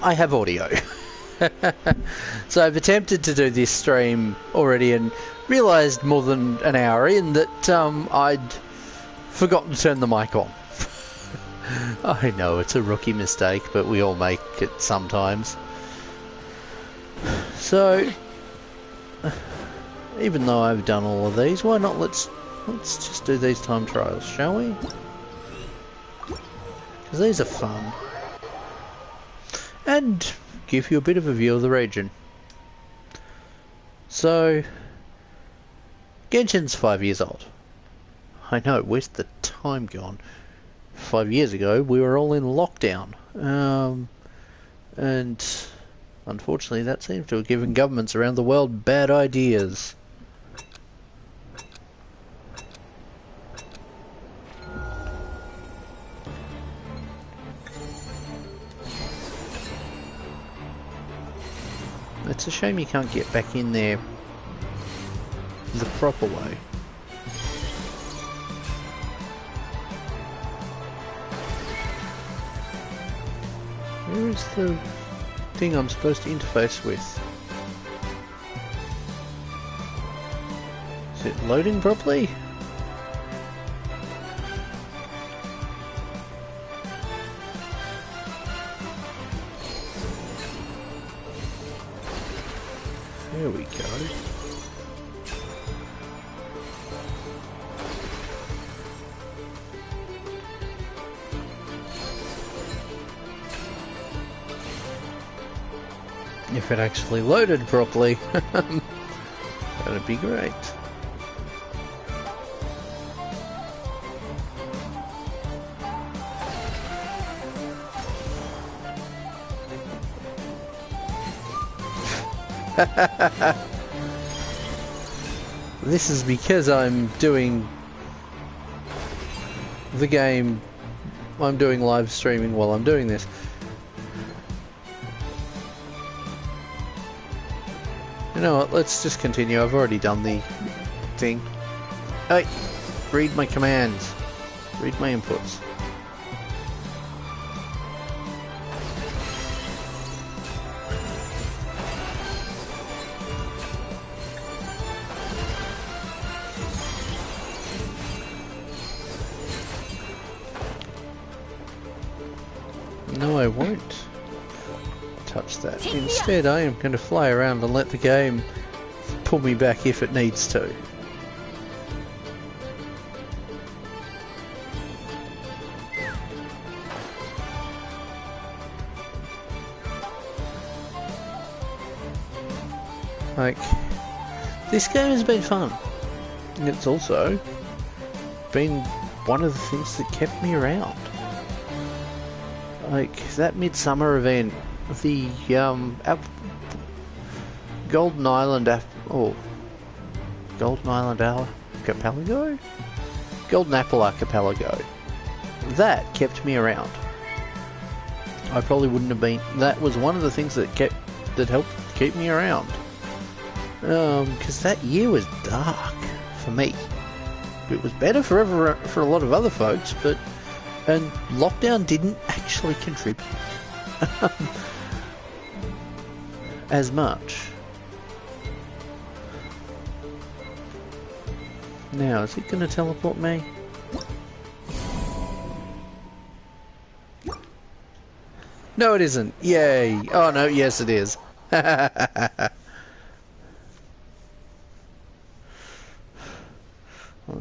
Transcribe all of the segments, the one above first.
I have audio. So I've attempted to do this stream already and realised more than an hour in that I'd forgotten to turn the mic on. I know it's a rookie mistake, but we all make it sometimes. So, even though I've done all of these, why not let's just do these time trials, shall we? Because these are fun. And give you a bit of a view of the region. So, Genshin's 5 years old. I know, where's the time gone? 5 years ago, we were all in lockdown. And unfortunately, that seems to have given governments around the world bad ideas. It's a shame you can't get back in there the proper way. Where is the thing I'm supposed to interface with? Is it loading properly? There we go. If it actually loaded properly, that'd be great. This is because I'm doing the game. I'm doing live streaming while I'm doing this. You know what, let's just continue. I've already done the thing. Hey, read my commands. Read my inputs. No, I won't touch that. Instead, I am going to fly around and let the game pull me back if it needs to. Like, this game has been fun. And it's also been one of the things that kept me around. Like, that Midsummer event, the Golden Island Golden Island Archipelago? Golden Apple Archipelago. That kept me around. I probably wouldn't have been. That was one of the things that helped keep me around. Because that year was dark for me. It was better for a lot of other folks, and lockdown didn't actually contribute as much. Now, is it going to teleport me? No, it isn't. Yay. Oh, no, yes, it is. Well,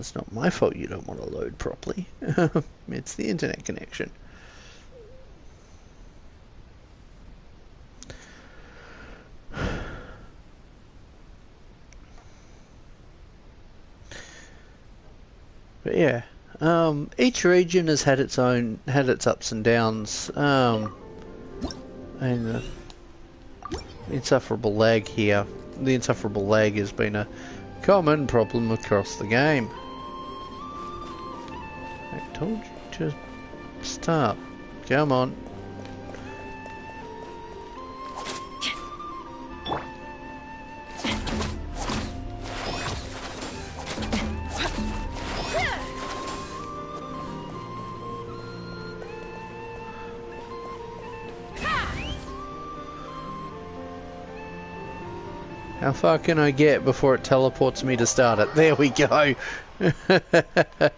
it's not my fault you don't want to load properly. It's the internet connection. But yeah, each region has had its ups and downs, and the insufferable lag here. The insufferable lag has been a common problem across the game. I told you to stop. Come on. How far can I get before it teleports me to start it? There we go. But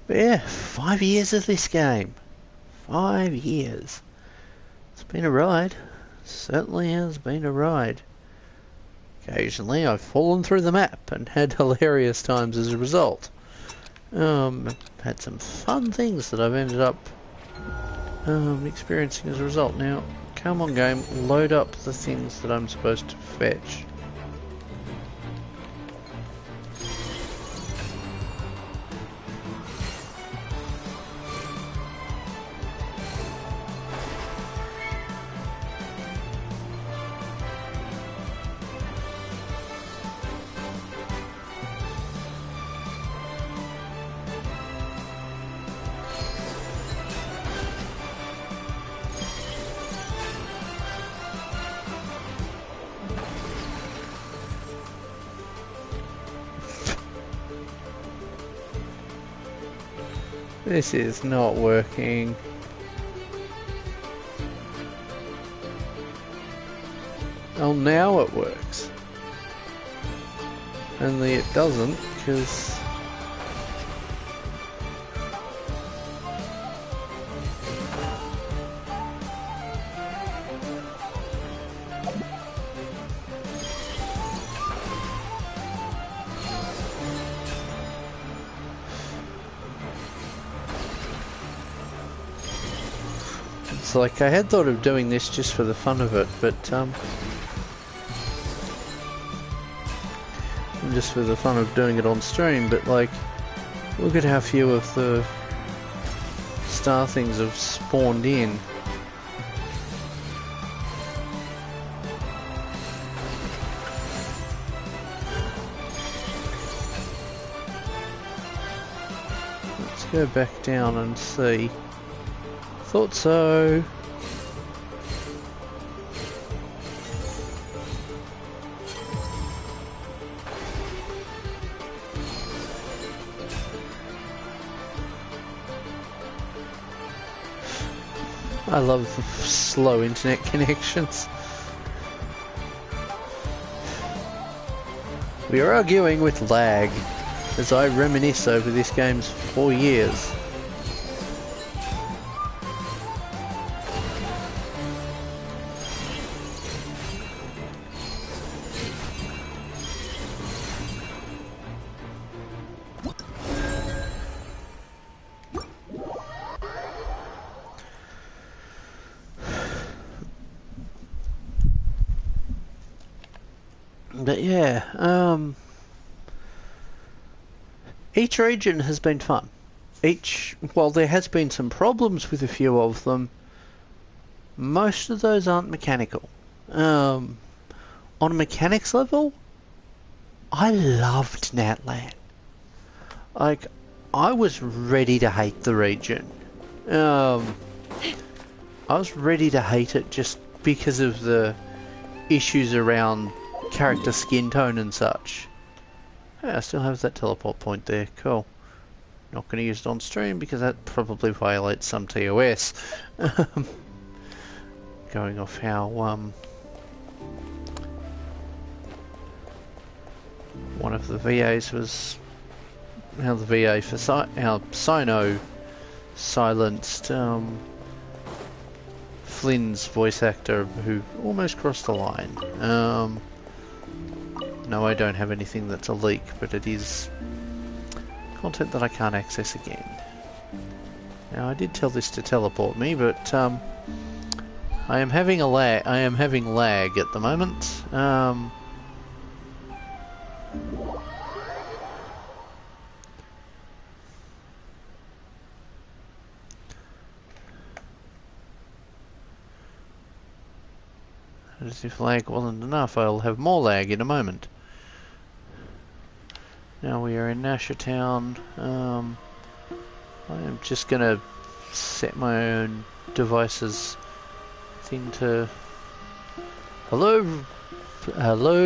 yeah, 5 years of this game. 5 years. It's been a ride. Certainly has been a ride. Occasionally I've fallen through the map and had hilarious times as a result. Had some fun things that I've ended up experiencing as a result. Now, come on game, load up the things that I'm supposed to fetch. This is not working. Oh, now it works. Only it doesn't, because... It's like, I had thought of doing this just for the fun of it, but, just for the fun of doing it on stream, but like, look at how few of the star things have spawned in. Let's go back down and see. Thought so. I love slow internet connections. We are arguing with lag as I reminisce over this game's 4 years. But yeah, each region has been fun. While there has been some problems with a few of them, most of those aren't mechanical. On a mechanics level, I loved Natlan. Like, I was ready to hate the region. I was ready to hate it just because of the issues around character skin tone and such. Yeah, I still have that teleport point there. Cool. Not going to use it on stream because that probably violates some TOS. Going off how one of the VAs was, how the VA for how Sino silenced Flynn's voice actor who almost crossed the line. No, I don't have anything that's a leak, but it is content that I can't access again. Now, I did tell this to teleport me, but I am having lag at the moment. As if lag wasn't enough, I'll have more lag in a moment. Now we are in Nashertown. I am just gonna set my own devices thing to... Hello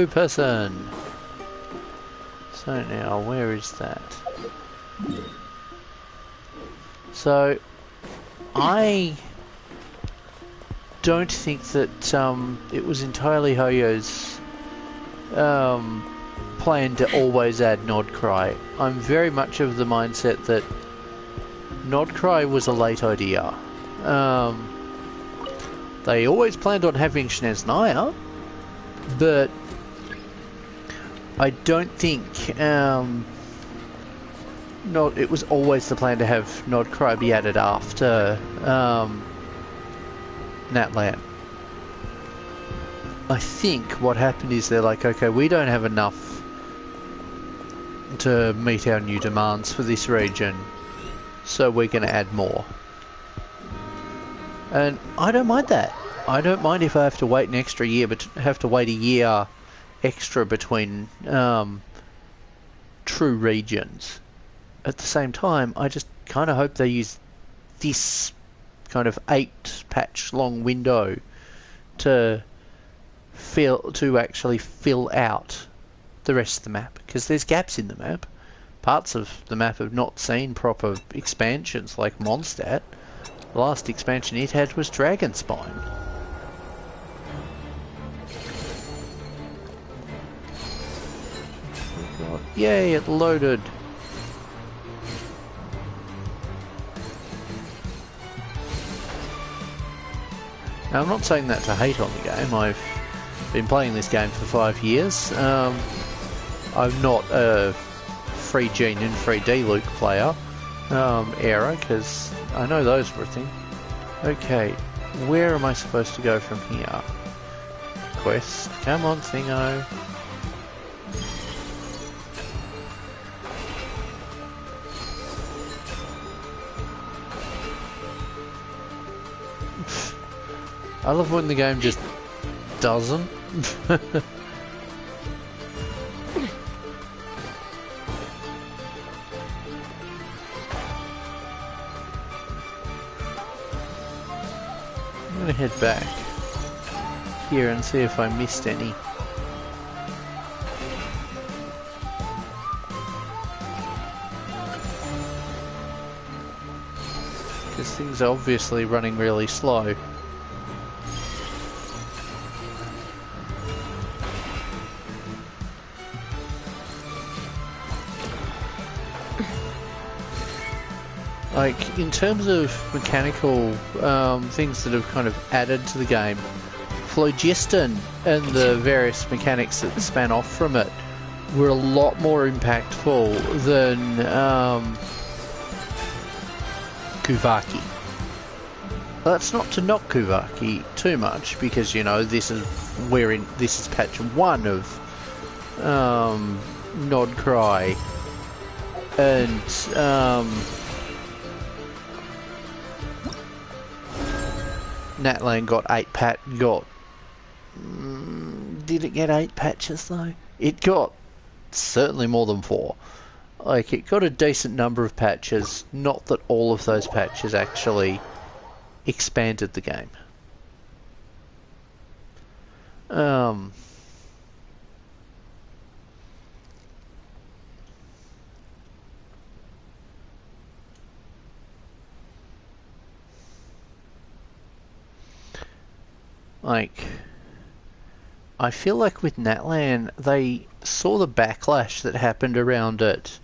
person! So now, where is that? So, I don't think that it was entirely Hoyo's plan to always add Nod Cry. I'm very much of the mindset that Nod Cry was a late idea. They always planned on having Snezhnaya, but I don't think it was always the plan to have Nod Cry be added after Natlan. I think what happened is they're like, okay, we don't have enough to meet our new demands for this region, so we're going to add more. And I don't mind that. I don't mind if I have to wait an extra year, but have to wait a year extra between true regions. At the same time, I just kind of hope they use this kind of 8-patch long window to actually fill out the rest of the map, because there's gaps in the map. Parts of the map have not seen proper expansions like Mondstadt. The last expansion it had was Dragonspine. Oh God. Yay, it loaded. Now, I'm not saying that to hate on the game. I've been playing this game for 5 years. I'm not a free Gene and free D-Luke player era, because I know those were a thing. Okay, where am I supposed to go from here? Quest, come on, Thingo. I love when the game just doesn't. I'm gonna head back here and see if I missed any. Because things are obviously running really slow. Like, in terms of mechanical things that have kind of added to the game, Phlogiston and the various mechanics that span off from it were a lot more impactful than Kuvaki. That's not to knock Kuvaki too much, because, you know, this is patch 1 of Nod Cry, and Natlan got 8 did it get 8 patches though? It got certainly more than 4. Like, it got a decent number of patches, not that all of those patches actually expanded the game. Like, I feel like with Natlan, they saw the backlash that happened around it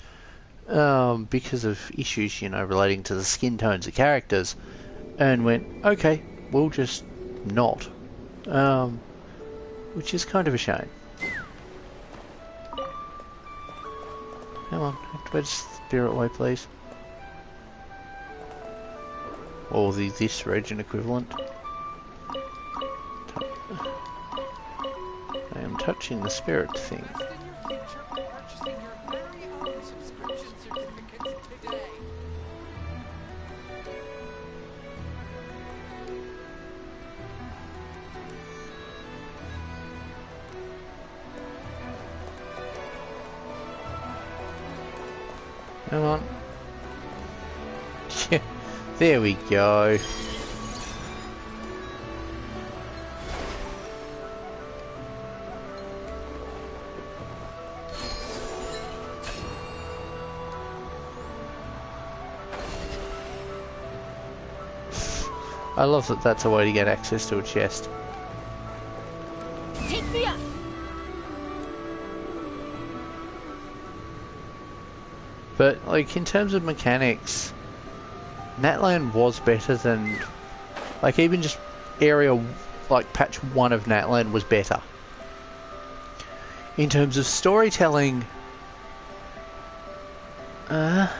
because of issues, you know, relating to the skin tones of characters, and went, okay, we'll just not. Which is kind of a shame. Come on, where's Spirit Way, please? Or this region equivalent. I am touching the spirit thing. Come on. Yeah, there we go. I love that that's a way to get access to a chest. Take me up. But, like, in terms of mechanics, Natlan was better than... Like, even just area, like, patch 1 of Natlan was better. In terms of storytelling... like,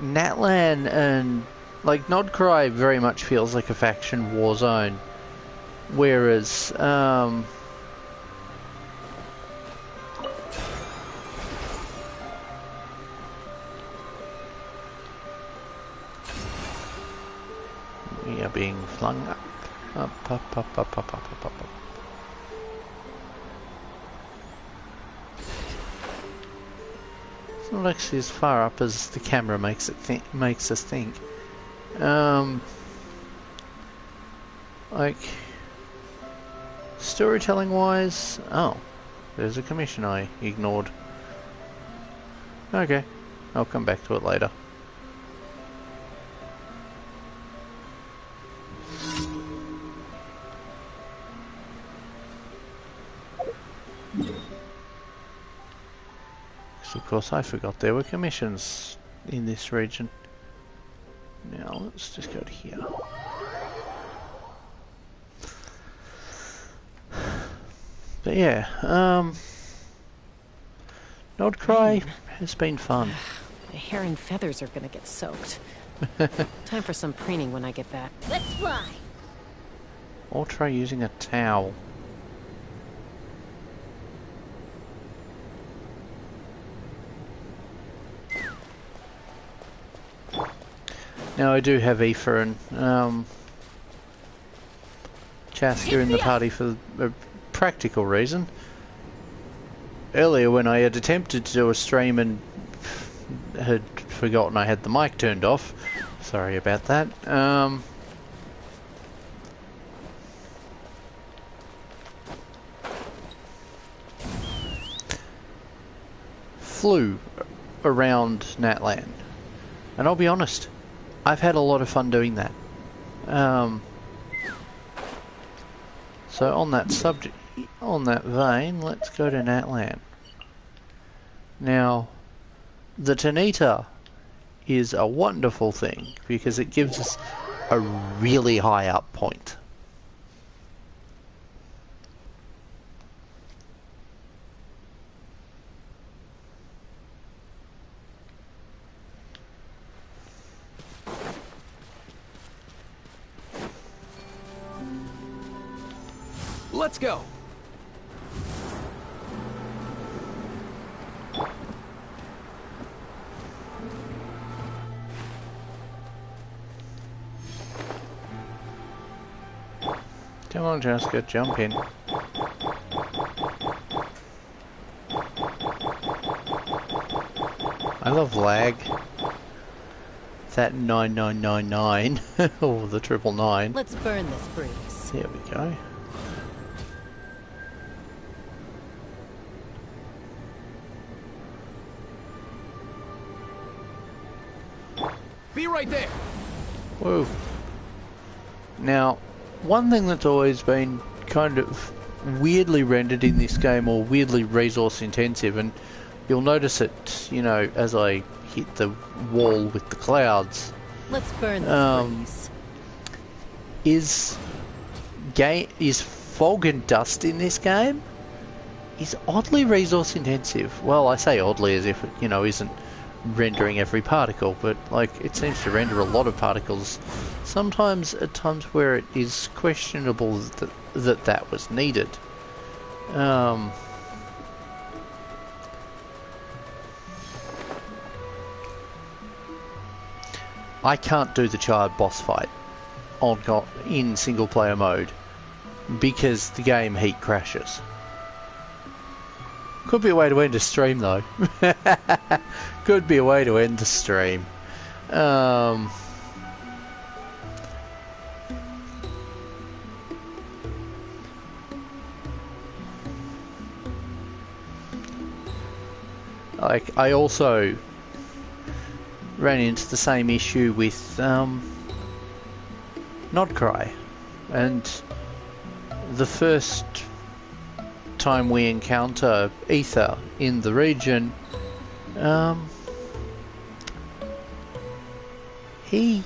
Natlan and... Like, Nodcry very much feels like a faction war zone. Whereas, we are being flung up. Up. It's not actually as far up as the camera makes us think. Like, storytelling wise, oh, there's a commission I ignored. Okay, I'll come back to it later. Of course, I forgot there were commissions in this region. Now, let's just go to here. But yeah, Nodcry has been fun. My hair and feathers are gonna get soaked. Time for some preening when I get back. Let's fly! Or try using a towel. Now I do have Aoife and Chaska in the party for a practical reason. Earlier when I had attempted to do a stream and had forgotten I had the mic turned off, sorry about that, flew around Natlan. And I'll be honest, I've had a lot of fun doing that. So on that subject, on that vein, let's go to Natlan. Now, the Tanita is a wonderful thing because it gives us a really high up point. Let's go. Come on, Jessica, jump in. I love lag. That 9999 or the 999. Let's burn this breeze. There we go. Be right there. Whoa. Now, one thing that's always been kind of weirdly rendered in this game, or weirdly resource intensive, and you'll notice it, you know, as I hit the wall with the clouds. Let's burn this breeze. Is fog and dust in this game is oddly resource intensive. Well, I say oddly as if it, you know, isn't rendering every particle, but like it seems to render a lot of particles. Sometimes at times where it is questionable that was needed. I can't do the child boss fight in single player mode because the game heat crashes. Could be a way to end a stream though. Could be a way to end the stream. Like, I also ran into the same issue with Nod Cry. And the first time we encounter Ether in the region, he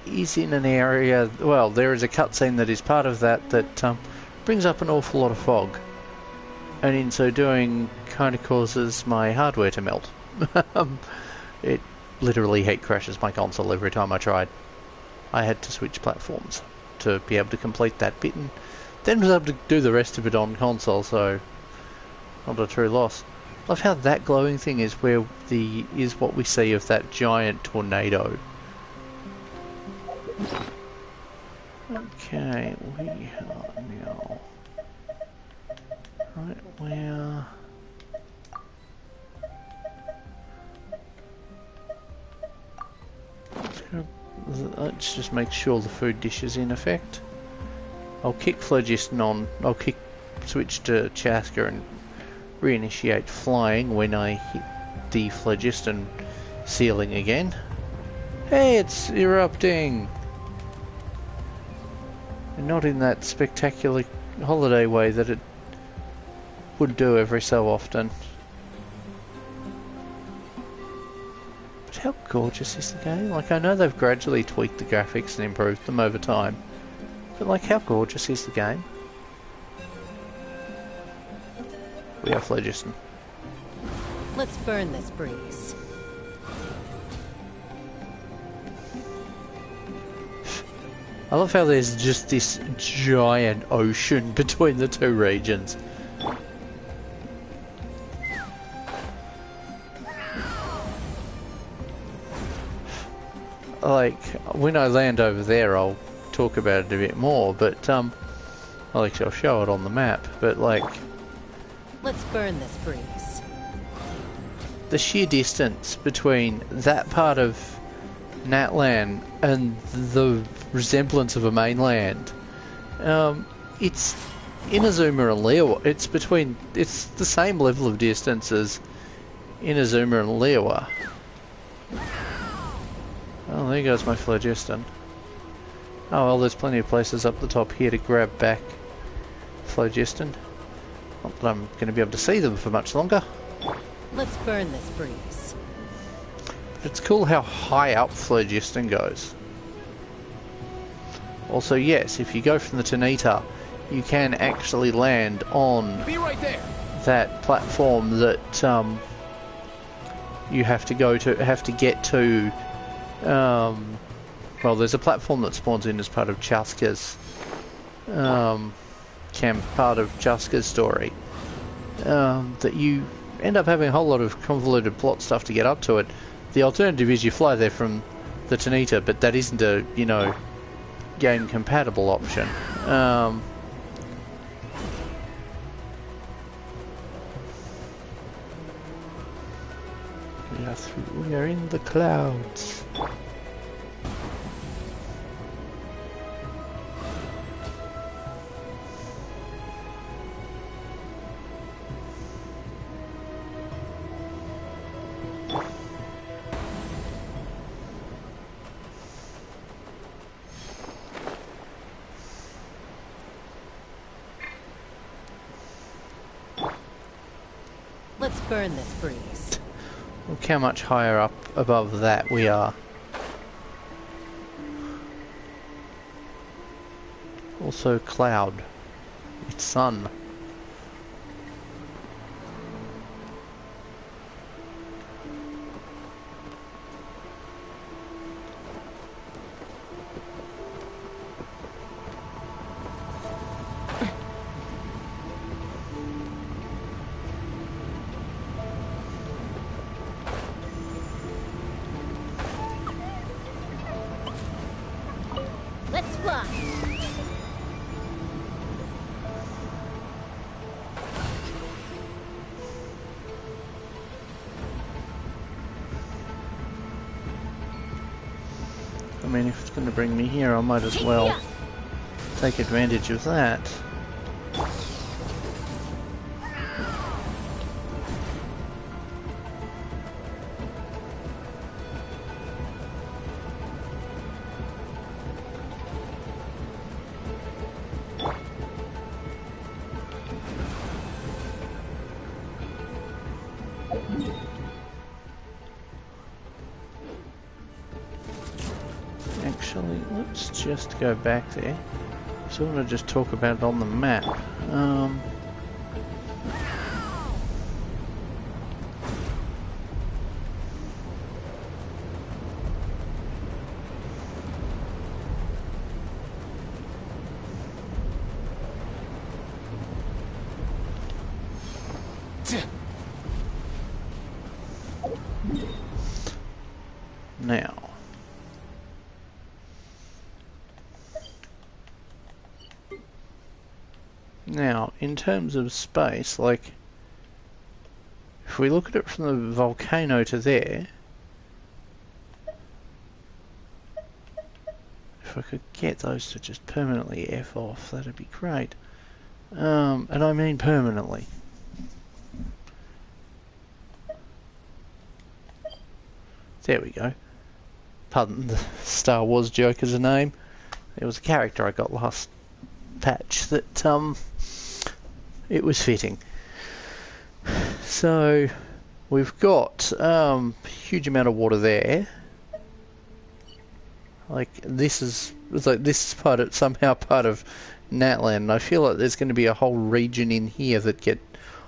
is in an area, well, there is a cutscene that is part of that brings up an awful lot of fog, and in so doing kind of causes my hardware to melt. It literally heat crashes my console every time I tried. I had to switch platforms to be able to complete that bit, and then was able to do the rest of it on console, so not a true loss. I love how that glowing thing is what we see of that giant tornado. Okay, we are now right where let's just make sure the food dish is in effect. I'll kick Phlogiston on. I'll switch to Chaska and reinitiate flying when I hit the Phlogiston ceiling again. Hey, it's erupting! And not in that spectacular holiday way that it would do every so often. But how gorgeous is the game? Like, I know they've gradually tweaked the graphics and improved them over time. But like, how gorgeous is the game? We are Phlogiston. Let's burn this breeze. I love how there's just this giant ocean between the two regions. Like, when I land over there, I'll talk about it a bit more, but I'll show it on the map, but like, let's burn this breeze. The sheer distance between that part of Natlan and the resemblance of a mainland, it's Inazuma and Lewa. It's the same level of distance as Inazuma and Lewa. Oh, there goes my Phlogiston. Oh well, there's plenty of places up the top here to grab back Phlogiston. Not that I'm going to be able to see them for much longer. Let's burn this breeze. But it's cool how high up Phlogiston goes. Also, yes, if you go from the Tanita, you can actually land on that platform that you have to get to. Well, there's a platform that spawns in as part of Chaska's part of Chaska's story. That you end up having a whole lot of convoluted plot stuff to get up to it. The alternative is you fly there from the Tanita, but that isn't a, game compatible option. We are in the clouds. Let's burn this breeze. Look how much higher up above that we are. Also cloud. It's sun. Let's fly. I mean, if it's going to bring me here, I might as well take advantage of that. Actually, let's just go back there. So I want to just talk about it on the map. Now, in terms of space, like, if we look at it from the volcano to there, if I could get those to just permanently F off, that'd be great. And I mean permanently. There we go. Pardon the Star Wars joke as a name. There was a character I got last patch that, it was fitting. So, we've got huge amount of water there. Like this is somehow part of Natland. And I feel like there's going to be a whole region in here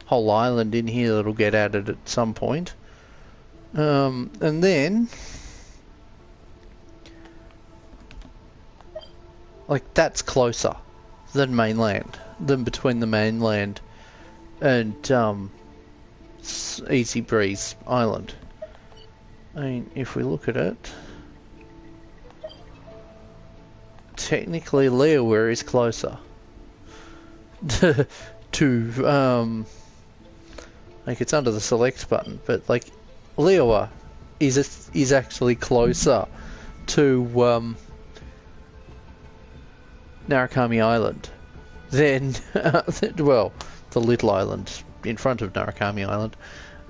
whole island in here that'll get added at some point. And then, like, that's closer than between the mainland and Easy Breeze Island. I mean, if we look at it, technically Leeward is closer to like, it's under the select button, but like Leeward is actually closer to Narukami Island than well, the little island in front of Narukami Island,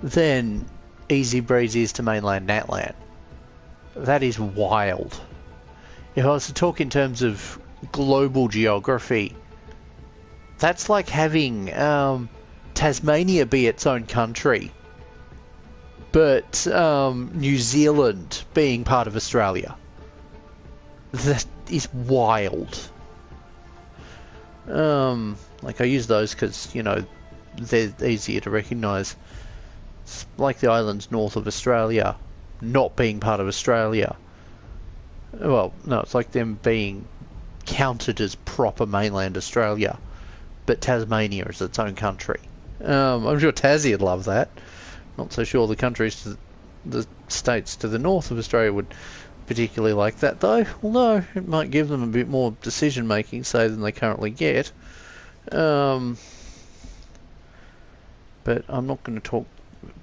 than Easy Breeze is to mainland Natland. That is wild. If I was to talk in terms of global geography, that's like having Tasmania be its own country, but New Zealand being part of Australia. That is wild. Like, I use those because, you know, they're easier to recognise. It's like the islands north of Australia not being part of Australia. Well, no, it's like them being counted as proper mainland Australia, but Tasmania is its own country. I'm sure Tassie would love that. Not so sure the states to the north of Australia would particularly like that, though. Although it might give them a bit more decision making, say, than they currently get. But I'm not going to talk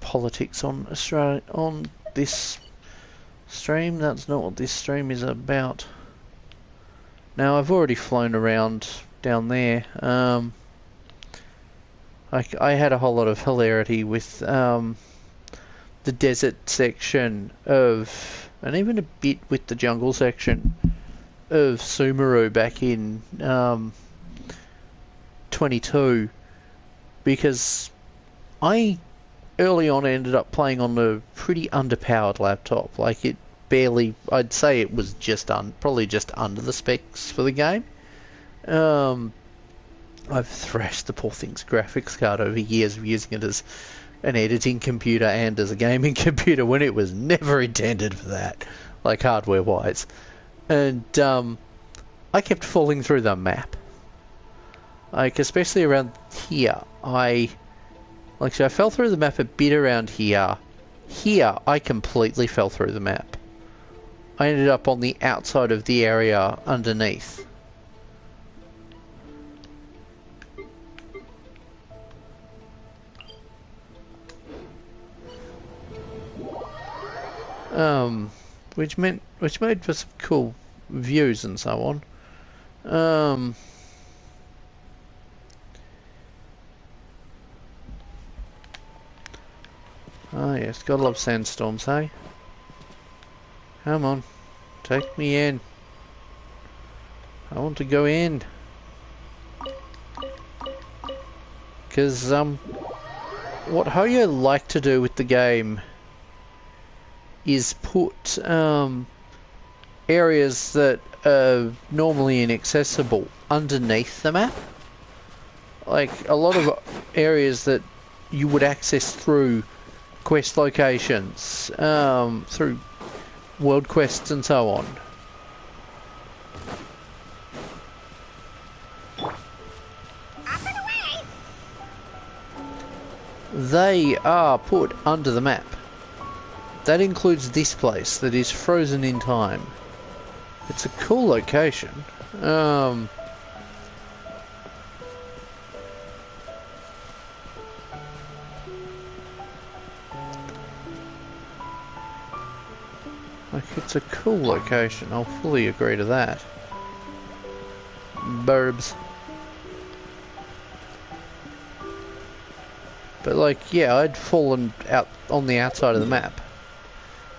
politics on Australia on this stream. That's not what this stream is about. Now, I've already flown around down there. I had a whole lot of hilarity with the desert section of, and even a bit with the jungle section of Sumeru back in 22, because I early on ended up playing on a pretty underpowered laptop. Like, it barely, I'd say it was probably just under the specs for the game. I've thrashed the poor thing's graphics card over years of using it as an editing computer and as a gaming computer when it was never intended for that, like hardware wise. And I kept falling through the map. Like, especially around here, I fell through the map a bit around here. Here, I completely fell through the map. I ended up on the outside of the area underneath. Which made for some cool views and so on. Oh yes, gotta love sandstorms, hey? Come on, take me in. I want to go in. 'Cause what Hoyo like to do with the game is put areas that are normally inaccessible underneath the map. Like a lot of areas that you would access through quest locations, through world quests and so on. They are put under the map. That includes this place that is frozen in time. It's a cool location. Like, it's a cool location, I'll fully agree to that. Burbs. But like, yeah, I'd fallen out on the outside of the map.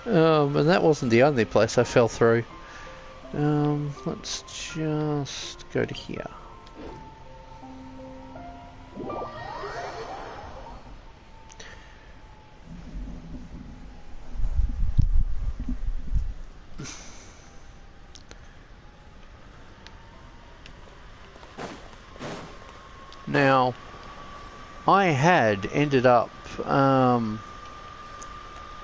And that wasn't the only place I fell through. Let's just go to here. Now, I had ended up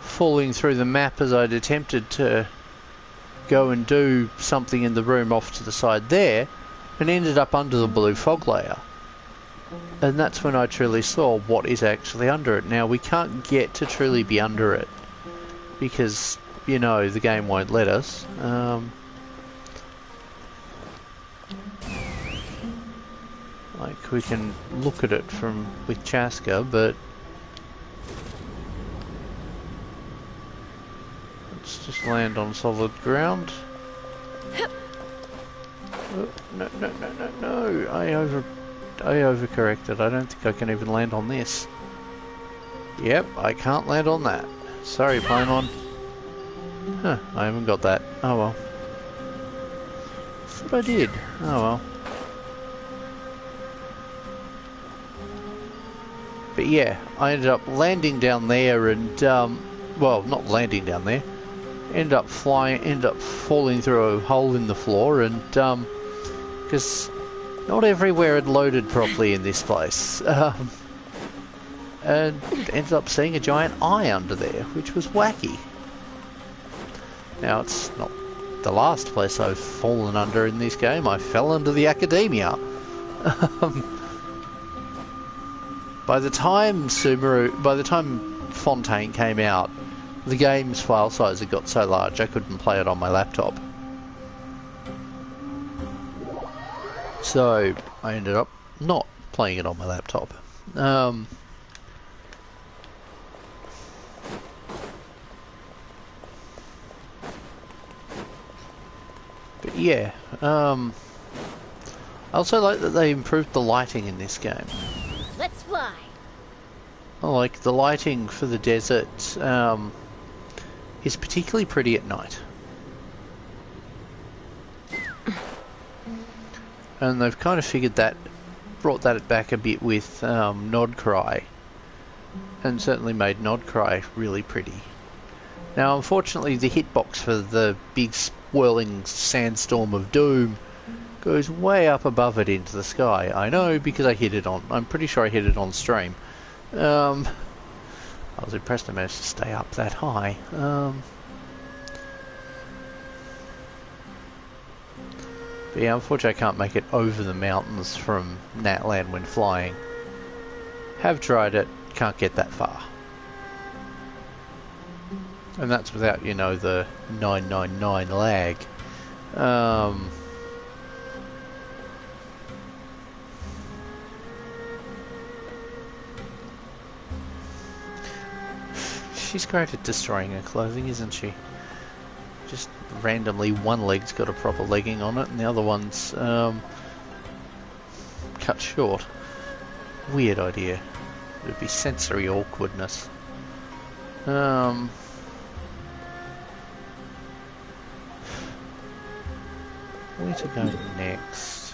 falling through the map as I'd attempted to go and do something in the room off to the side there, and ended up under the blue fog layer. And that's when I truly saw what is actually under it. Now, we can't get to truly be under it, because, you know, the game won't let us. Like, we can look at it from with Chaska, but let's just land on solid ground. Oh, no, no, no, no, no! I overcorrected. I don't think I can even land on this. Yep, I can't land on that. Sorry, Paimon. Huh, I haven't got that. Oh well. Thought I did. Oh well. But yeah, I ended up landing down there and, well, not landing down there. Ended up falling through a hole in the floor and, because not everywhere had loaded properly in this place. And ended up seeing a giant eye under there, which was wacky. Now, it's not the last place I've fallen under in this game. I fell under the Academia. By the time Fontaine came out, the game's file size had got so large I couldn't play it on my laptop. So I ended up not playing it on my laptop. But yeah, I also like that they improved the lighting in this game. Let's fly. Like, the lighting for the desert is particularly pretty at night. And they've kind of brought that back a bit with Nodcry. And certainly made Nodcry really pretty. Now, unfortunately, the hitbox for the big swirling sandstorm of doom goes way up above it into the sky. I know, because I'm pretty sure I hit it on stream. I was impressed I managed to stay up that high. But yeah, unfortunately I can't make it over the mountains from Natland when flying. Have tried it, can't get that far. And that's without, you know, the 999 lag. She's great at destroying her clothing, isn't she? Just randomly, one leg's got a proper legging on it and the other one's cut short. Weird idea. It'd be sensory awkwardness. Where to go next?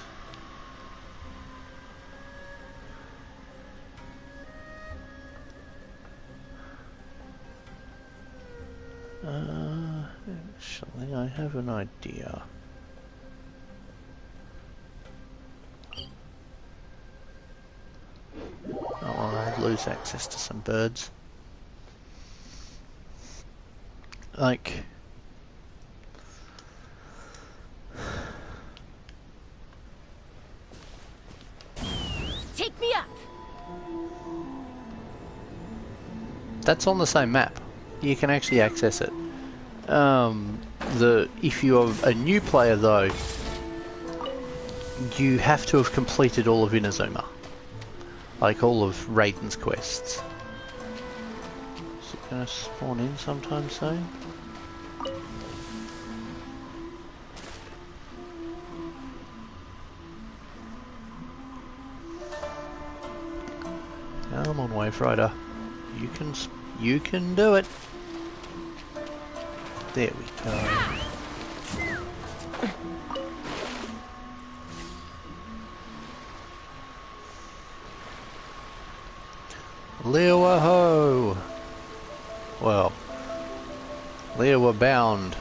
Actually, I have an idea. Oh, well, I'd lose access to some birds. Like... Take me up! That's on the same map. You can actually access it. If you're a new player though, you have to have completed all of Inazuma. Like all of Raiden's quests. Is it going to spawn in sometime soon? Come on, Wave Rider. You can do it. There we go. Lewa ho! Well, Lewa bound.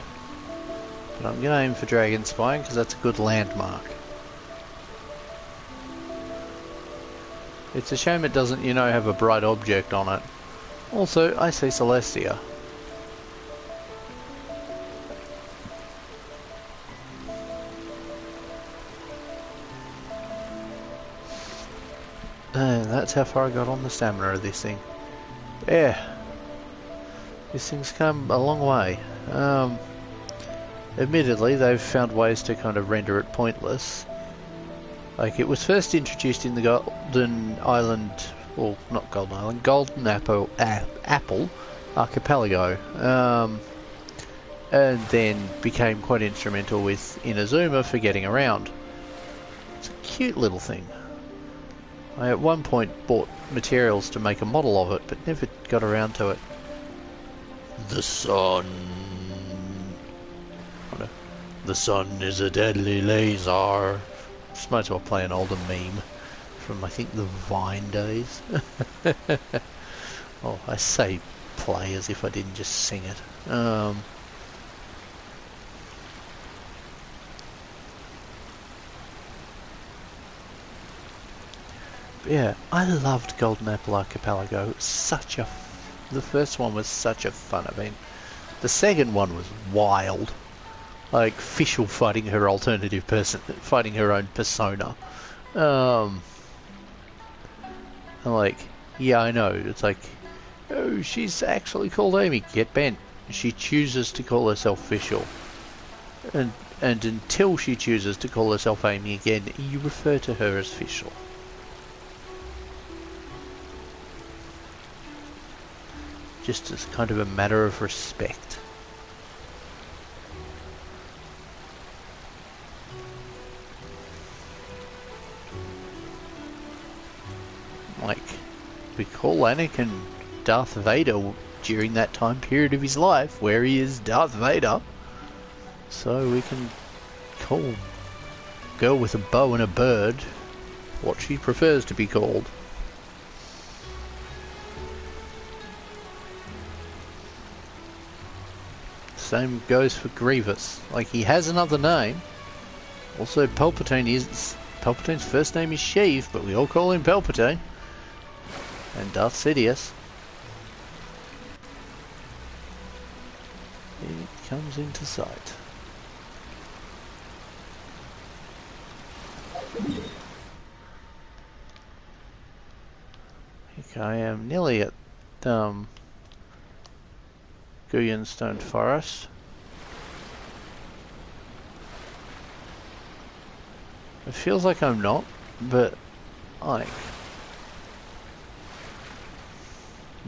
But I'm gonna aim for Dragon Spine because that's a good landmark. It's a shame it doesn't, you know, have a bright object on it. Also, I see Celestia. That's how far I got on the stamina of this thing. Yeah. This thing's come a long way. Admittedly, they've found ways to kind of render it pointless. Like, it was first introduced in the Golden Island, well, not Golden Island, Golden Apple Archipelago, and then became quite instrumental with Inazuma for getting around. It's a cute little thing. I at one point bought materials to make a model of it, but never got around to it. The sun. The sun is a deadly laser. Just might as well play an older meme from, I think, the Vine days. Oh, I say play as if I didn't just sing it. Yeah, I loved Golden Apple Archipelago. It was such a... The first one was such a fun event. The second one was wild. Like, Fischl fighting her alternative person, fighting her own persona. And like, yeah, I know. It's like, oh, she's actually called Amy. Get bent. She chooses to call herself Fischl. And until she chooses to call herself Amy again, you refer to her as Fischl. Just as kind of a matter of respect. Like, we call Anakin Darth Vader during that time period of his life where he is Darth Vader. So we can call girl with a bow and a bird what she prefers to be called. Same goes for Grievous. Like, he has another name. Also, Palpatine's first name is Sheev, but we all call him Palpatine. And Darth Sidious. It comes into sight. Okay, I am nearly at Guyanstone Forest. It feels like I'm not, but like,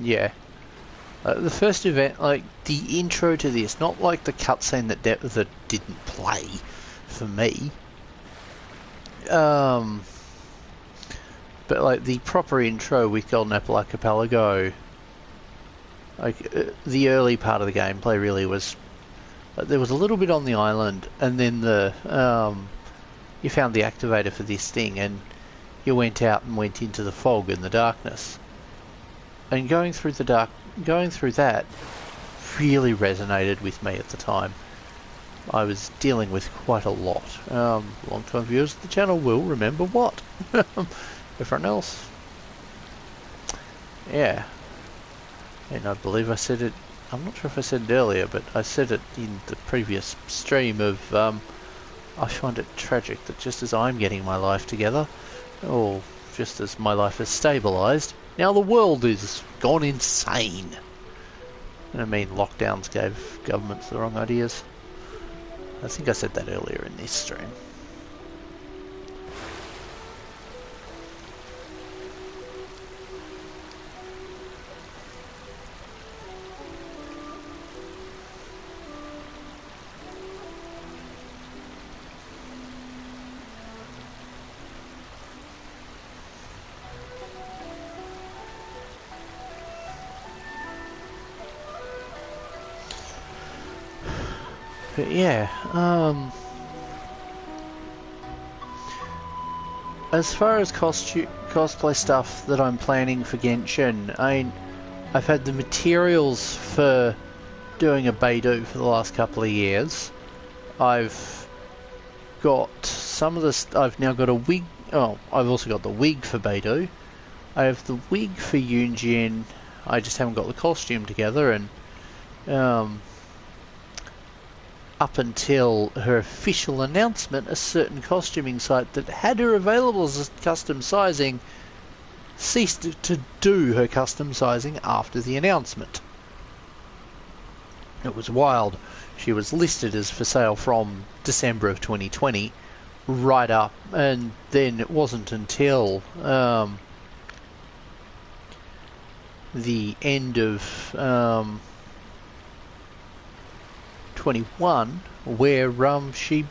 yeah. The first event, like the intro to this, not like the cutscene that didn't play for me. But like the proper intro with Golden Apple Archipelago. Like, the early part of the gameplay really was... there was a little bit on the island, and then you found the activator for this thing, and you went out and went into the fog and the darkness. And going through that, really resonated with me at the time. I was dealing with quite a lot. Long-time viewers of the channel will remember what. Everyone else, yeah. And I believe I said it, I'm not sure if I said it earlier, but I said it in the previous stream of, I find it tragic that just as I'm getting my life together, or just as my life has stabilised, now the world is gone insane. And I mean, lockdowns gave governments the wrong ideas. I think I said that earlier in this stream. But yeah, as far as cosplay stuff that I'm planning for Genshin, I've had the materials for doing a Beidou for the last couple of years. I've got some of the I've now got a wig. Oh, I've also got the wig for Beidou. I have the wig for Yunjin. I just haven't got the costume together, and up until her official announcement, a certain costuming site that had her available as custom sizing ceased to do her custom sizing after the announcement. It was wild. She was listed as for sale from December of 2020 right up, and then it wasn't until the end of 21 where she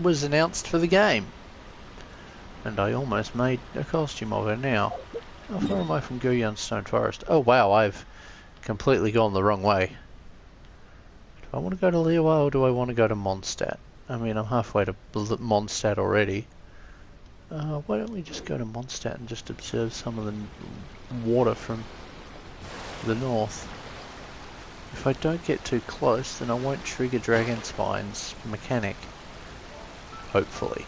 was announced for the game, and I almost made a costume of her. Now, how far am I from Guyan Stone Forest? Oh wow, I've completely gone the wrong way. Do I want to go to Liyue or do I want to go to Mondstadt? I mean, I'm halfway to Mondstadt already. Why don't we just go to Mondstadt and just observe some of the water from the north? If I don't get too close, then I won't trigger Dragon Spine's mechanic. Hopefully.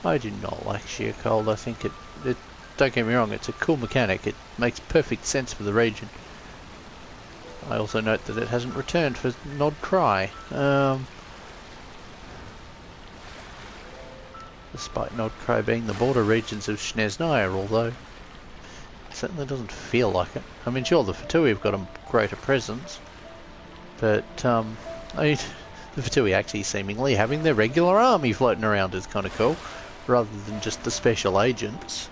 I do not like sheer cold. I think it don't get me wrong, it's a cool mechanic. It makes perfect sense for the region. I also note that it hasn't returned for Nod Cry. Despite Nod Cry being the border regions of Snezhnaya, although certainly doesn't feel like it. I mean, sure, the Fatui have got a greater presence, but I mean, the Fatui actually seemingly having their regular army floating around is kind of cool, rather than just the special agents.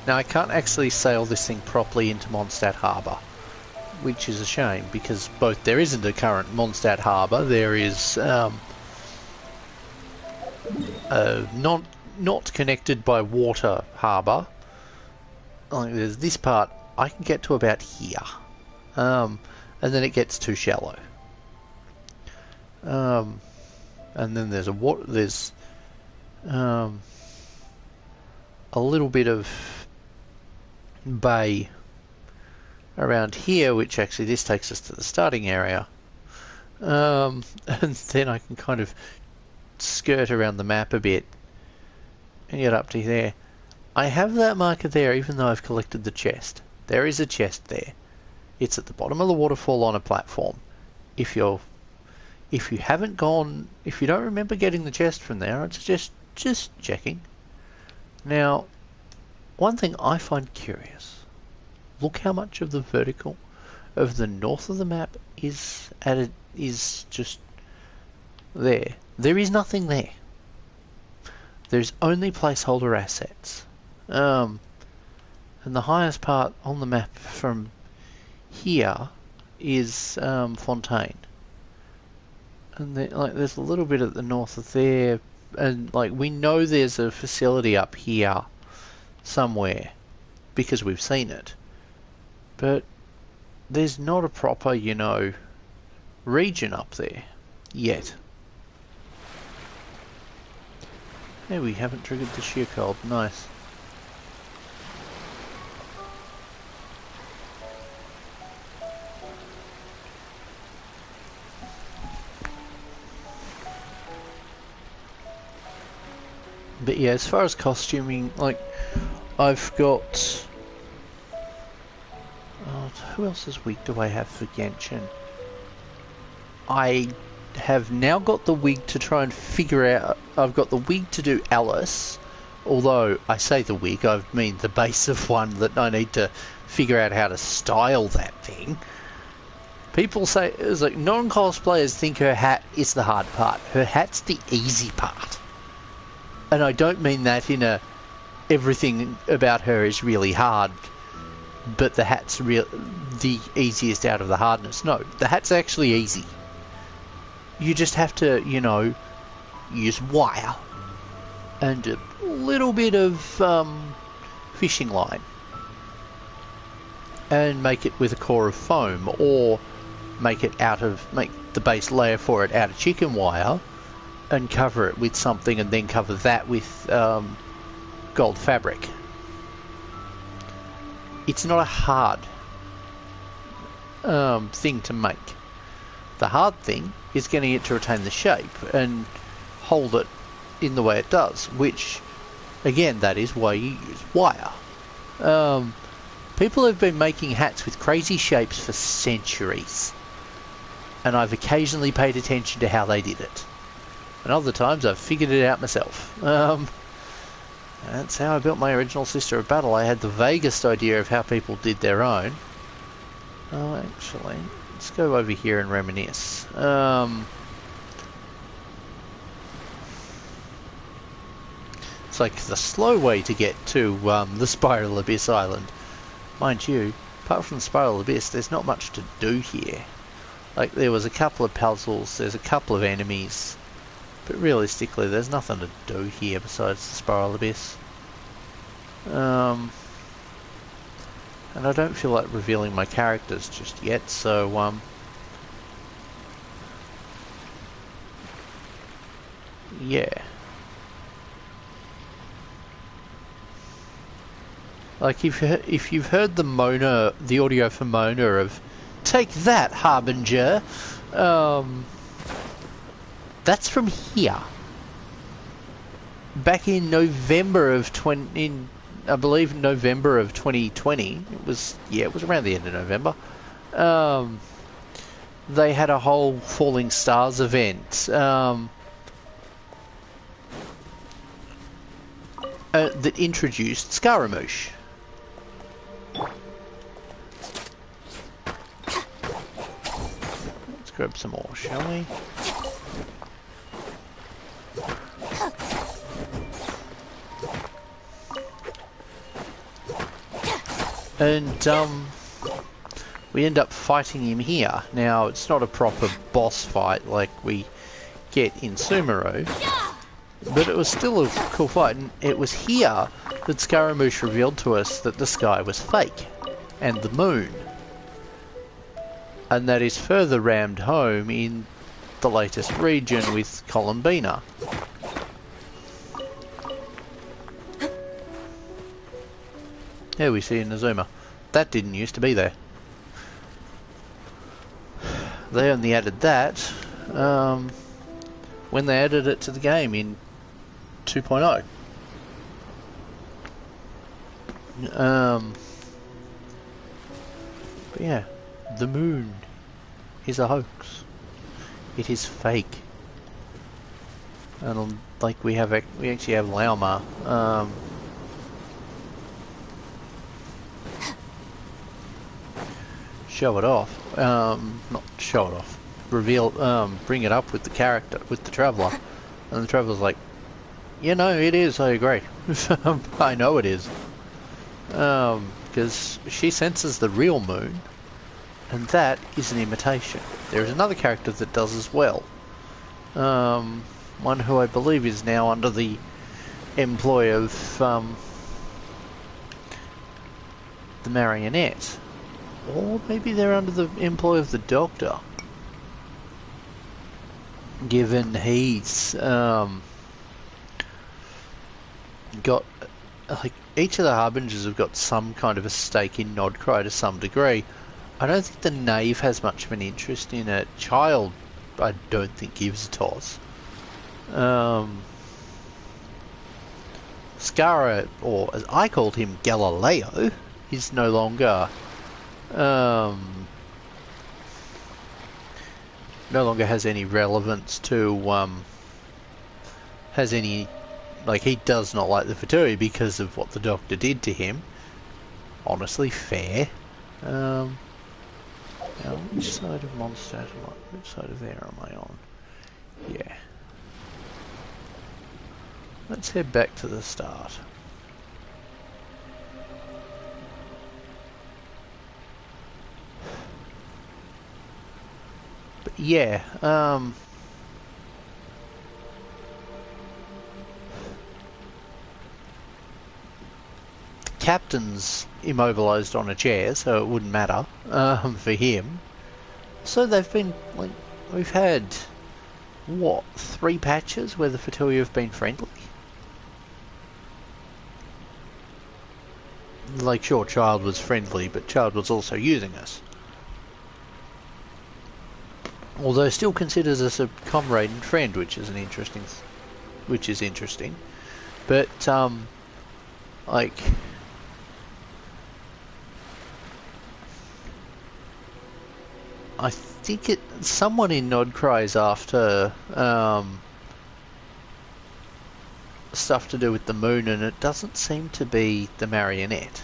Now, I can't actually sail this thing properly into Mondstadt Harbour, which is a shame, because both there isn't a current Mondstadt Harbour, there is not connected by water harbour. Like, there's this part I can get to about here, and then it gets too shallow. And then there's a little bit of bay around here, which actually this takes us to the starting area, and then I can kind of skirt around the map a bit and get up to there. I have that marker there even though I've collected the chest. There is a chest there. It's at the bottom of the waterfall on a platform. If you don't remember getting the chest from there, I'd suggest just checking. Now, one thing I find curious, look how much of the vertical of the north of the map is just there. There is nothing there. There's only placeholder assets. And the highest part on the map from here is Fontaine. And there's a little bit at the north of there, and we know there's a facility up here somewhere because we've seen it. But there's not a proper, region up there yet. Hey, we haven't triggered the sheer cold. Nice. But yeah, as far as costuming, like, I've got... Oh, who else's wig do I have for Genshin? I have now got the wig to try and figure out... I've got the wig to do Alice, although I say the wig, I mean the base of one that I need to figure out how to style that thing. People say, it's like, non-cosplayers think her hat is the hard part. Her hat's the easy part. And I don't mean that in a everything about her is really hard, but the hat's the easiest out of the hardness. No, the hat's actually easy. You just have to, you know, use wire and a little bit of fishing line and make it with a core of foam, or make the base layer for it out of chicken wire and cover it with something, and then cover that with gold fabric. It's not a hard thing to make. The hard thing is getting it to retain the shape and hold it in the way it does, which, again, that is why you use wire. People have been making hats with crazy shapes for centuries, and I've occasionally paid attention to how they did it. And other times I've figured it out myself. That's how I built my original Sister of Battle. I had the vaguest idea of how people did their own. Oh, actually, let's go over here and reminisce. It's like the slow way to get to the Spiral Abyss Island. Mind you, apart from the Spiral Abyss, there's not much to do here. Like, there was a couple of puzzles, there's a couple of enemies, but realistically there's nothing to do here besides the Spiral Abyss. And I don't feel like revealing my characters just yet, so yeah. Like, if you've heard the audio for Mona of "Take that, Harbinger," that's from here. Back in November of November of 2020. It was around the end of November. They had a whole Falling Stars event that introduced Scaramouche. Let's grab some more, shall we? And we end up fighting him here. Now, it's not a proper boss fight like we get in Sumeru, but it was still a cool fight, and it was here that Scaramouche revealed to us that the sky was fake, and the moon. And that is further rammed home in the latest region with Columbina. Here we see Inazuma. That didn't used to be there. They only added that when they added it to the game in 2.0. But yeah, the moon is a hoax. It is fake. And like we actually have Laoma. Show it off. Not show it off. Reveal. Bring it up with the character, with the Traveller, and the Traveller's like, "Yeah, no, it is. I agree. I know it is." Because she senses the real moon, and that is an imitation. There is another character that does as well. One who I believe is now under the employ of the Marionette. Or maybe they're under the employ of the Doctor. given he's got, like, each of the Harbingers have got some kind of a stake in Nodcry to some degree. I don't think the Knave has much of an interest in it. Child, I don't think gives a toss. Skara, or as I called him, Galileo, is no longer no longer has any relevance to has any, like, he does not like the Fatui because of what the Doctor did to him. Honestly, fair. Now, which side of Mondstadt am I? Which side of there am I on? Yeah. Let's head back to the start. But yeah, the captain's immobilised on a chair, so it wouldn't matter for him. So they've been, like, we've had, what, 3 patches where the Fatui have been friendly? Like, sure, Child was friendly, but Child was also using us. Although still considers us a comrade and friend, which is interesting. But, like, I think someone in Nodcry's after, stuff to do with the moon, and it doesn't seem to be the Marionette.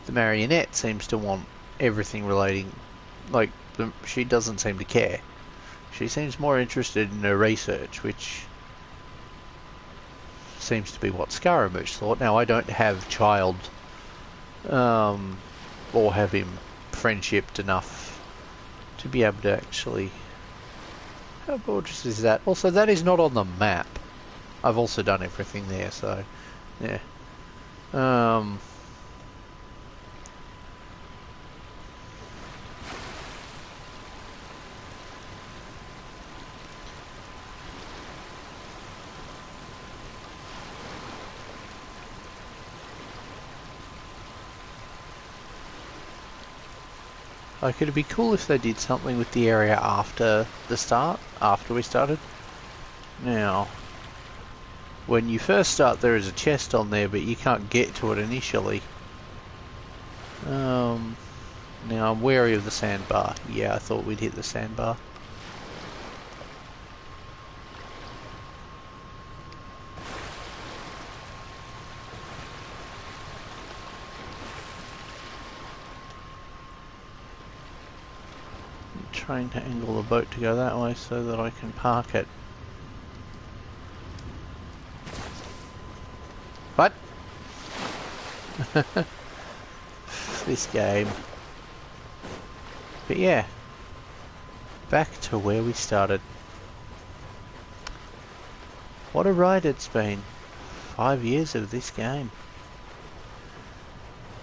The Marionette seems to want everything relating, like, she doesn't seem to care. She seems more interested in her research, which seems to be what Scaramouche thought. Now, I don't have Child, or have him friendshipped enough to be able to actually... How gorgeous is that? Also, that is not on the map. I've also done everything there, so yeah. Like, it'd be cool if they did something with the area after the start, after we started. Now, when you first start, there is a chest on there, but you can't get to it initially. Now, I'm wary of the sandbar. Yeah, I thought we'd hit the sandbar. I'm trying to angle the boat to go that way so that I can park it. What? This game. But yeah, back to where we started. What a ride it's been. 5 years of this game.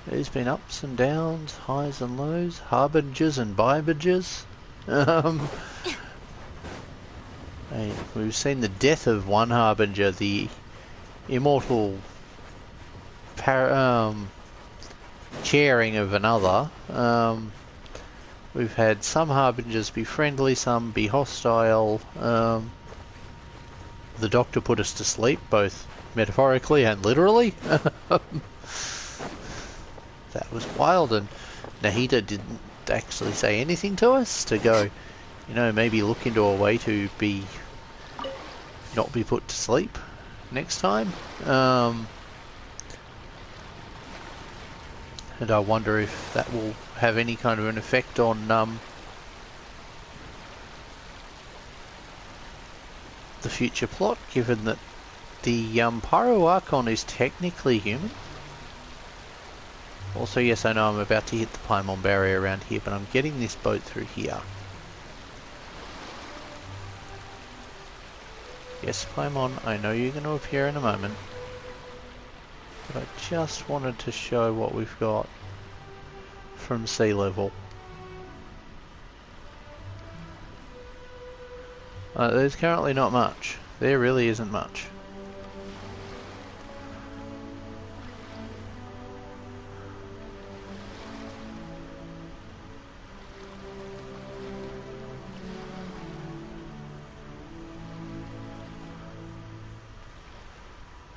There's been ups and downs, highs and lows, harbingers and bybingers. We've seen the death of one harbinger, the immortal chairing of another. We've had some harbingers be friendly, some be hostile. The Doctor put us to sleep, both metaphorically and literally. That was wild, and Nahida didn't actually say anything to us to go, you know, maybe look into a way to not be put to sleep next time. And I wonder if that will have any kind of an effect on the future plot, given that the Pyro Archon is technically human. Also, yes, I know I'm about to hit the Paimon barrier around here, but I'm getting this boat through here. Yes, Paimon, I know you're going to appear in a moment. But I just wanted to show what we've got from sea level. There's currently not much. There really isn't much.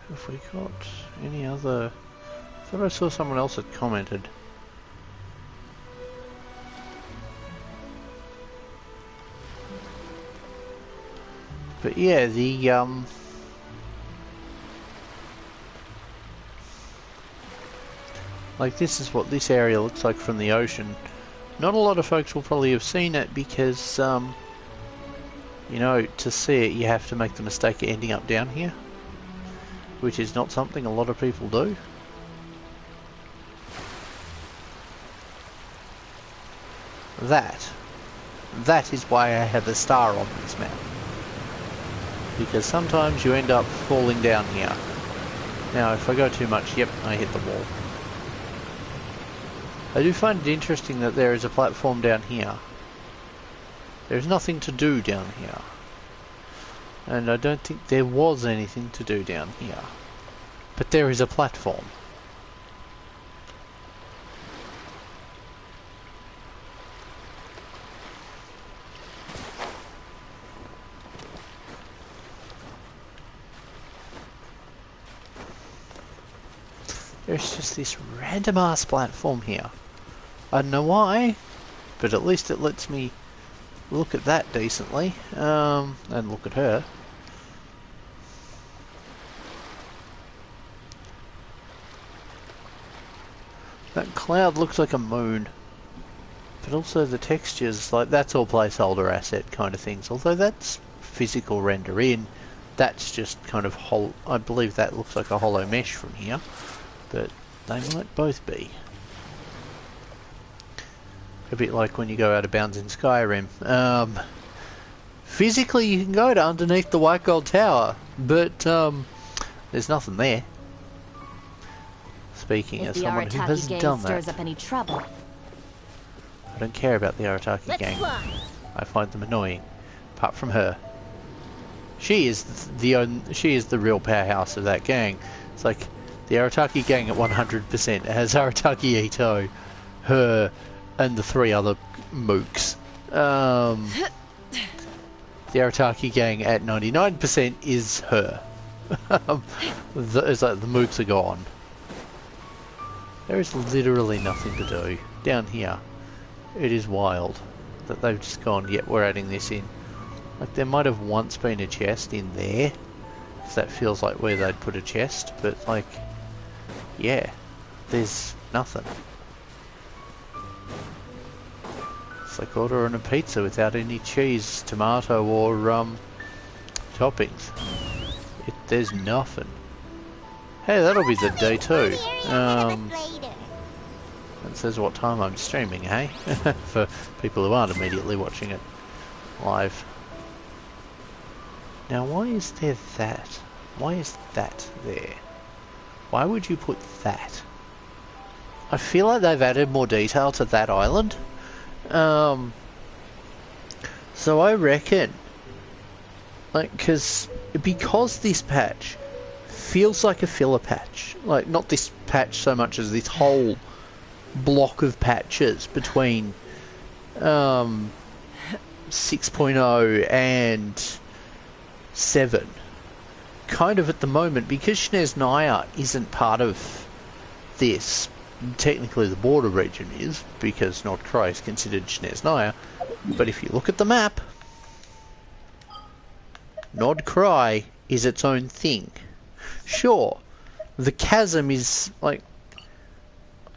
Have we got any other... I thought I saw someone else had commented. But yeah, like this is what this area looks like from the ocean. Not a lot of folks will probably have seen it because, you know, to see it you have to make the mistake of ending up down here, which is not something a lot of people do. That is why I have a star on this map. Because sometimes you end up falling down here. Now if I go too much, yep, I hit the wall. I do find it interesting that there is a platform down here. There's nothing to do down here. And I don't think there was anything to do down here. But there is a platform. There's just this random ass platform here. I don't know why, but at least it lets me look at that decently, and look at her. That cloud looks like a moon, but also the textures, like that's all placeholder asset kind of things, although that's physical render in, that's just kind of I believe that looks like a hollow mesh from here. But they might both be. A bit like when you go out of bounds in Skyrim. Physically you can go to underneath the white gold tower, but there's nothing there. Speaking as someone who has done that. Up any trouble. I don't care about the Arataki gang. I find them annoying. Apart from her. She is the real powerhouse of that gang. It's like the Arataki gang at 100%. It has Arataki Ito, her, and the three other mooks. The Arataki gang at 99% is her. It's like the mooks are gone. There is literally nothing to do down here. It is wild that they've just gone, yep, we're adding this in. Like there might have once been a chest in there. So that feels like where they'd put a chest, but like, yeah, there's nothing. It's like ordering a pizza without any cheese, tomato, or toppings. There's nothing. Hey, that'll be the day too. It says what time I'm streaming, hey? For people who aren't immediately watching it live. Now, why is there that? Why is that there? Why would you put that? I feel like they've added more detail to that island. So I reckon, like, because this patch feels like a filler patch. Like, not this patch so much as this whole block of patches between 6.0 and 7. Kind of at the moment, because Snez Naya isn't part of this. Technically the border region is, because Nordkrai is considered Snez Naya. But if you look at the map, Nordkrai is its own thing. Sure, the chasm is like...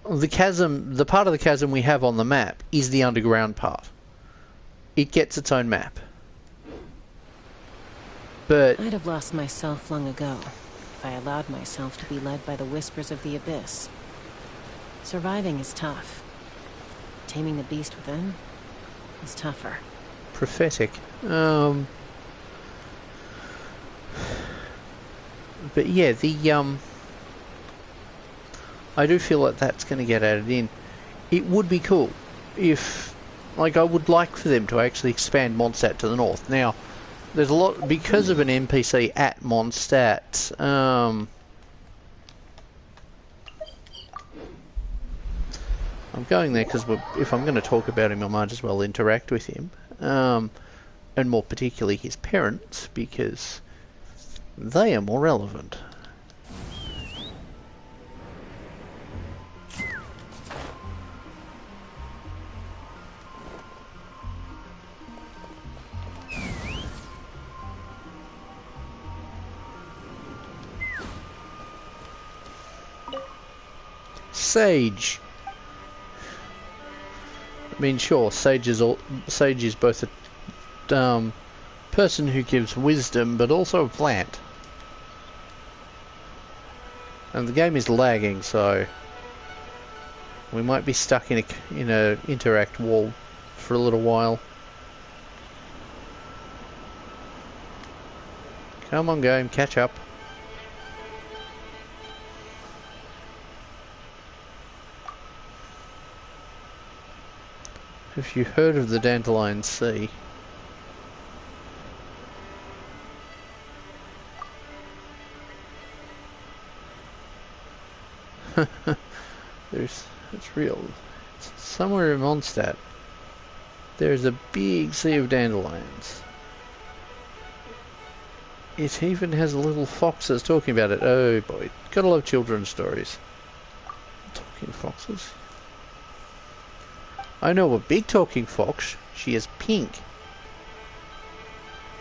the part of the chasm we have on the map is the underground part. It gets its own map. But I'd have lost myself long ago if I allowed myself to be led by the whispers of the abyss. Surviving is tough. Taming the beast within is tougher. Prophetic. But yeah, I do feel like that's going to get added in. It would be cool if, like, I would like for them to actually expand Mondstadt to the north. Now, there's a lot because of an NPC at Mondstadt. I'm going there because if I'm going to talk about him, I might as well interact with him, and more particularly his parents, because they are more relevant. Sage. I mean, sure, Sage is both a person who gives wisdom, but also a plant. And the game is lagging, so we might be stuck in a interact wall for a little while. Come on, game, catch up. Have you heard of the Dandelion Sea? It's real. It's somewhere in Mondstadt. There's a big sea of dandelions. It even has little foxes talking about it. Oh boy, gotta love children's stories. Talking foxes. I know a big talking fox. She is pink.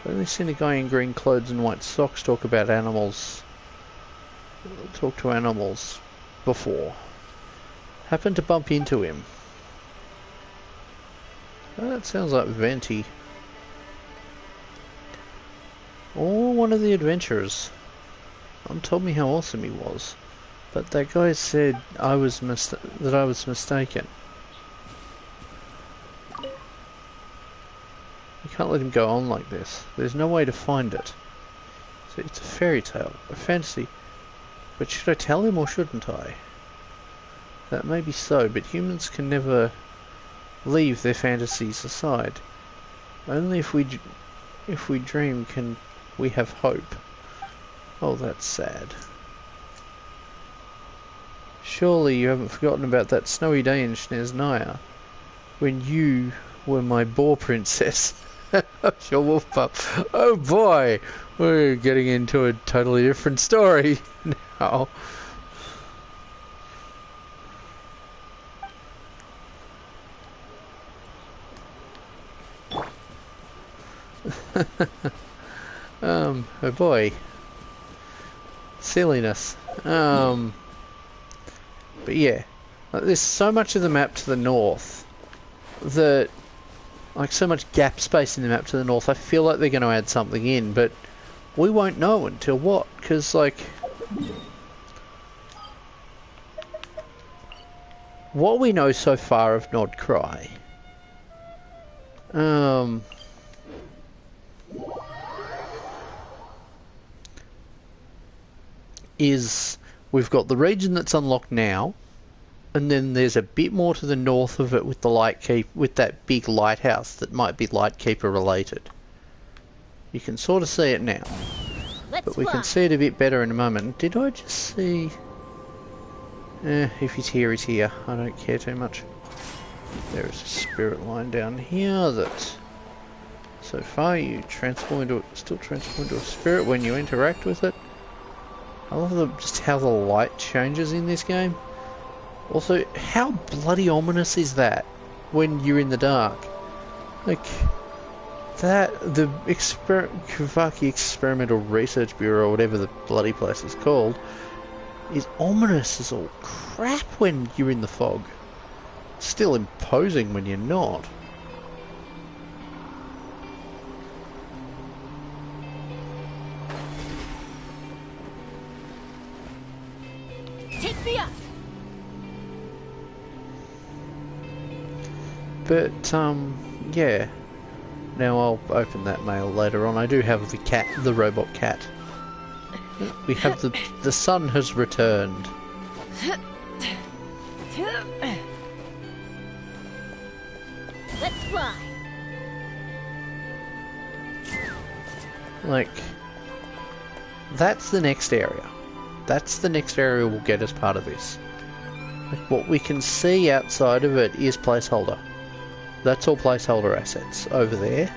I've only seen a guy in green clothes and white socks talk about animals. Talk to animals before. Happened to bump into him. Oh, that sounds like Venti. Or one of the adventurers. Told me how awesome he was. But that guy said that I was mistaken. You can't let him go on like this. There's no way to find it. So it's a fairy tale, a fantasy. But should I tell him or shouldn't I? That may be so, but humans can never leave their fantasies aside. Only if we dream can we have hope. Oh, that's sad. Surely you haven't forgotten about that snowy day in Snezhnaya, when you were my boar princess. Your wolf pup. Oh boy, we're getting into a totally different story now. Oh boy. Silliness. But yeah, there's so much of the map to the north that, like, so much gap space in the map to the north, I feel like they're going to add something in, but we won't know until what? Because, like, what we know so far of Nordcry, is we've got the region that's unlocked now, and then there's a bit more to the north of it with the with that big lighthouse that might be Lightkeeper related. You can sort of see it now, but we can see it a bit better in a moment. Did I just see? If he's here, he's here. I don't care too much. There is a spirit line down here that, so far, you still transform into a spirit when you interact with it. I love just how the light changes in this game. Also, how bloody ominous is that when you're in the dark? Like, the Kavaki Experimental Research Bureau, or whatever the bloody place is called, is ominous as all crap when you're in the fog. Still imposing when you're not. Take me up. But, yeah. Now I'll open that mail later on. I do have the robot cat. We have the sun has returned. Let's fly. Like, that's the next area. That's the next area we'll get as part of this. Like, what we can see outside of it is placeholder. That's all placeholder assets over there.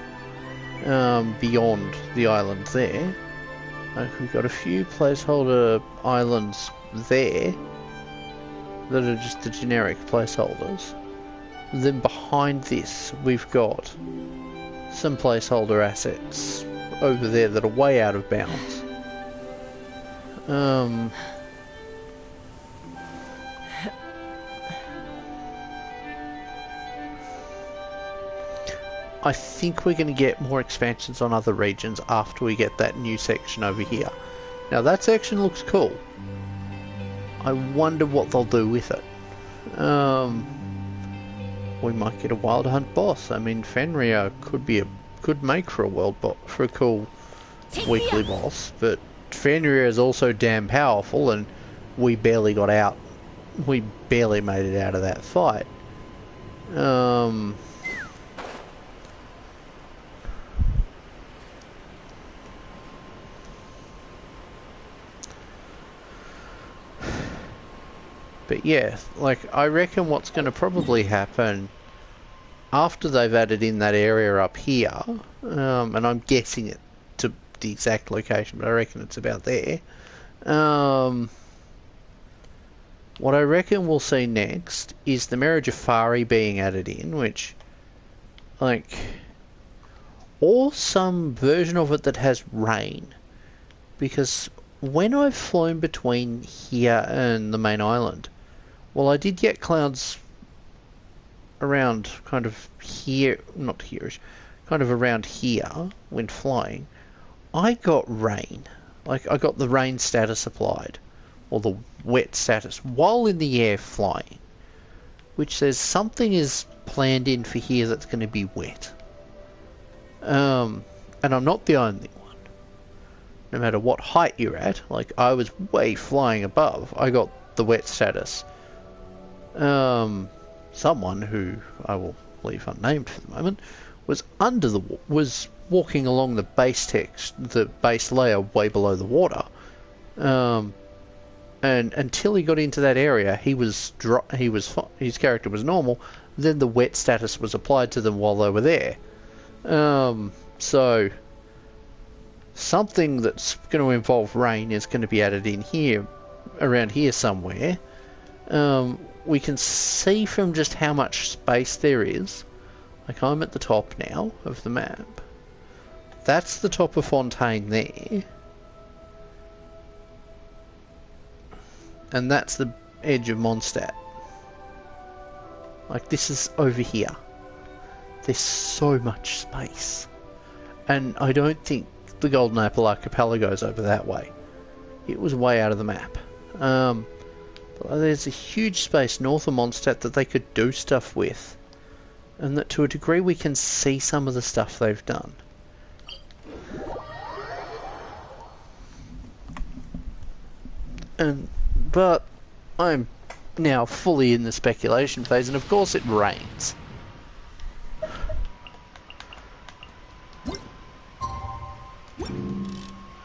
Beyond the island there. Like, we've got a few placeholder islands there that are just the generic placeholders. Then behind this, we've got some placeholder assets over there that are way out of bounds. I think we're going to get more expansions on other regions after we get that new section over here. Now that section looks cool. I wonder what they'll do with it. We might get a Wild Hunt boss. I mean, Fenrir could make for a for a cool weekly boss, but Fenrir is also damn powerful, and we barely got out. We barely made it out of that fight. But yeah, like, I reckon what's going to probably happen after they've added in that area up here, and I'm guessing it to the exact location, but I reckon it's about there. What I reckon we'll see next is the Mera Jafari being added in, which, like, or some version of it that has rain. Because when I've flown between here and the main island, well, I did get clouds around kind of here, not here, kind of around here when flying. I got rain. Like, I got the rain status applied, or the wet status, while in the air flying, which says something is planned in for here that's going to be wet. And I'm not the only one. No matter what height you're at, like, I was way flying above, I got the wet status. Someone who I will leave unnamed for the moment was was walking along the base layer way below the water, and until he got into that area, his character was normal. Then the wet status was applied to them while they were there. So something that's going to involve rain is going to be added in here, around here somewhere. We can see from just how much space there is. Like, I'm at the top now of the map. That's the top of Fontaine there. And that's the edge of Mondstadt. Like, this is over here. There's so much space. And I don't think the Golden Apple Archipelago goes over that way. It was way out of the map. There's a huge space north of Mondstadt that they could do stuff with, and that to a degree we can see some of the stuff they've done. But I'm now fully in the speculation phase, and of course it rains.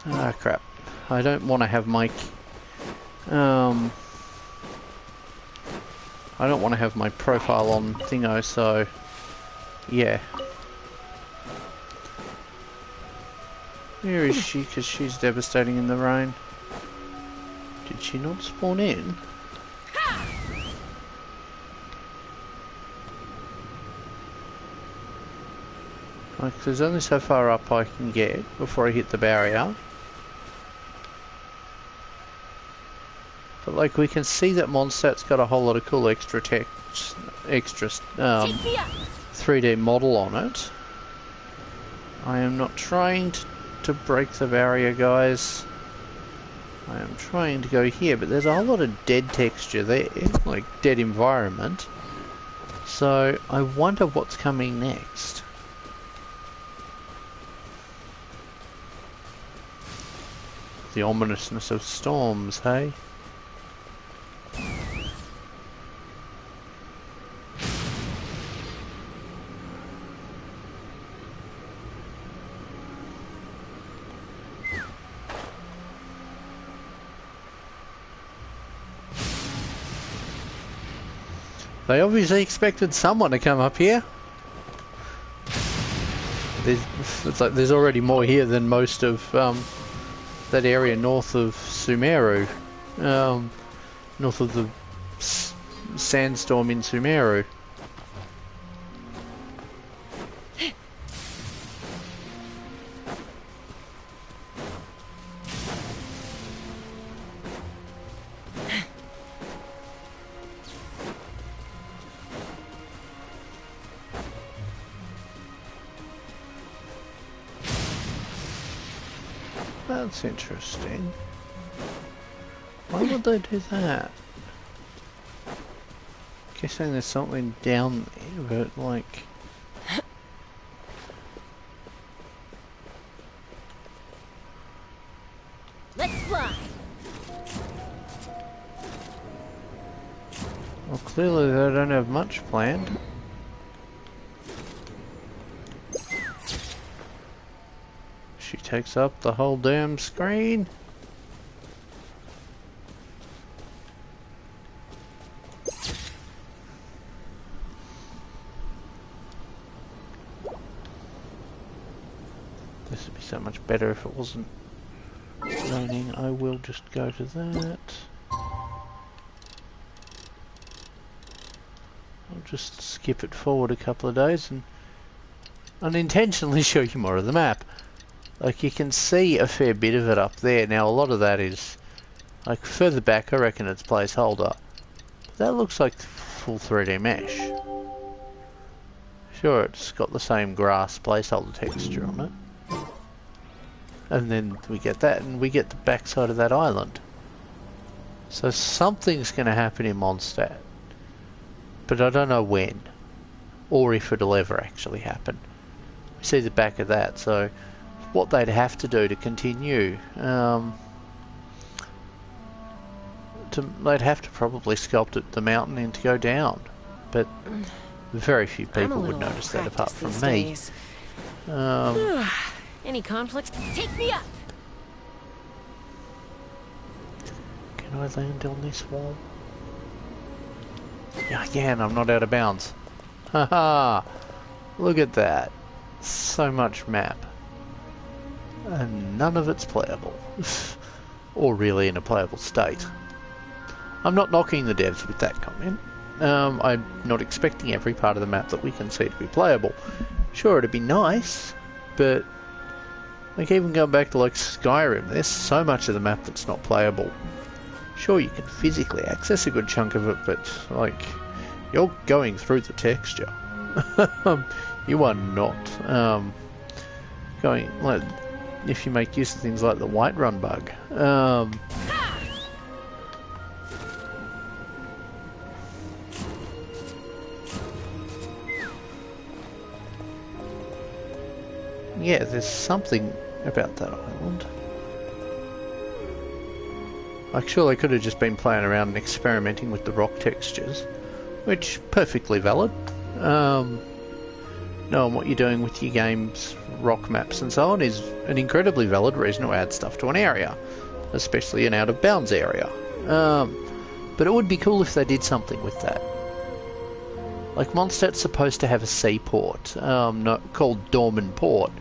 Ah, crap. I don't want to have my I don't want to have my profile on thingo, so yeah. Where is she? Because she's devastating in the rain. Did she not spawn in? Like, there's only so far up I can get before I hit the barrier. But like, we can see that Mondstadt's got a whole lot of cool extra 3D model on it. I am not trying to break the barrier, guys. I am trying to go here, but there's a whole lot of dead texture there, like dead environment. So I wonder what's coming next. The ominousness of storms, hey? They obviously expected someone to come up here. It's like there's already more here than most of that area north of Sumeru. North of the sandstorm in Sumeru. That's interesting. Why would they do that? Guessing there's something down there, but like... Let's fly. Well, clearly they don't have much planned. She takes up the whole damn screen. This would be so much better if it wasn't raining. I will just go to that. I'll just skip it forward a couple of days and unintentionally show you more of the map. Like, you can see a fair bit of it up there. Now, a lot of that is, like, further back, I reckon it's placeholder. But that looks like full 3D mesh. Sure, it's got the same grass placeholder texture on it. And then we get that, and we get the backside of that island. So something's going to happen in Mondstadt. But I don't know when. Or if it'll ever actually happen. We see the back of that, so... what they'd have to do to continue, they'd have to probably sculpt the mountain in to go down, but very few people would notice that apart from me. Any conflicts? Take me up. Can I land on this wall? Yeah, I can. I'm not out of bounds. Haha! Look at that. So much map. And none of it's playable. Or really in a playable state. I'm not knocking the devs with that comment. I'm not expecting every part of the map that we can see to be playable. Sure, it'd be nice, but like even going back to like Skyrim, there's so much of the map that's not playable. Sure, you can physically access a good chunk of it, but like you're going through the texture. You are not going like. If you make use of things like the Whiterun bug. Yeah, there's something about that island. Like, sure, they could have just been playing around and experimenting with the rock textures, which perfectly valid. Knowing what you're doing with your game's rock maps and so on is an incredibly valid reason to add stuff to an area, especially an out-of-bounds area. But it would be cool if they did something with that. Like, Mondstadt's supposed to have a seaport called Dorman Port.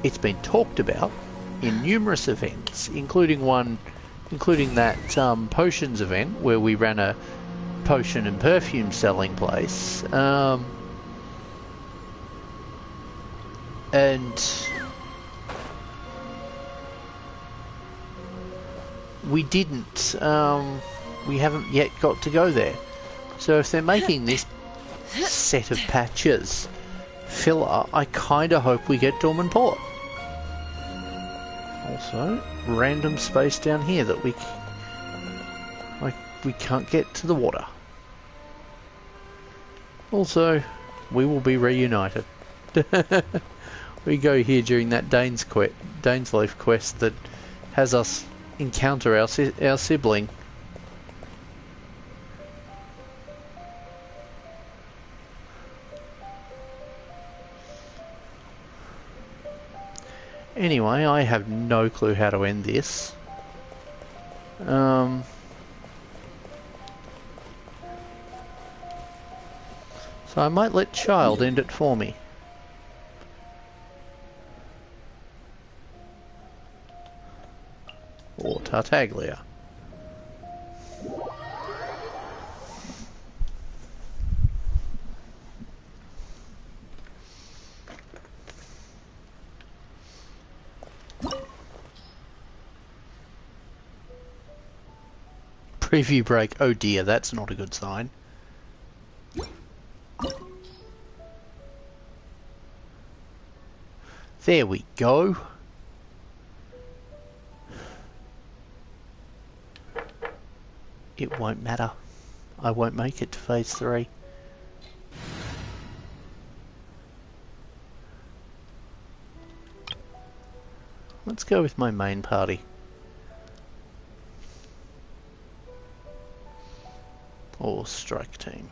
It's been talked about in numerous events, including that potions event where we ran a potion and perfume selling place. And we didn't, we haven't yet got to go there. So if they're making this set of patches filler, I kind of hope we get Dorman Port. Also, random space down here that we can't get to the water. Also, we will be reunited. We go here during that Dainsleif quest that has us encounter our sibling. Anyway, I have no clue how to end this. So I might let Child end it for me. Or Tartaglia. Preview break. Oh dear, that's not a good sign. There we go. It won't matter. I won't make it to phase 3. Let's go with my main party. Or strike team.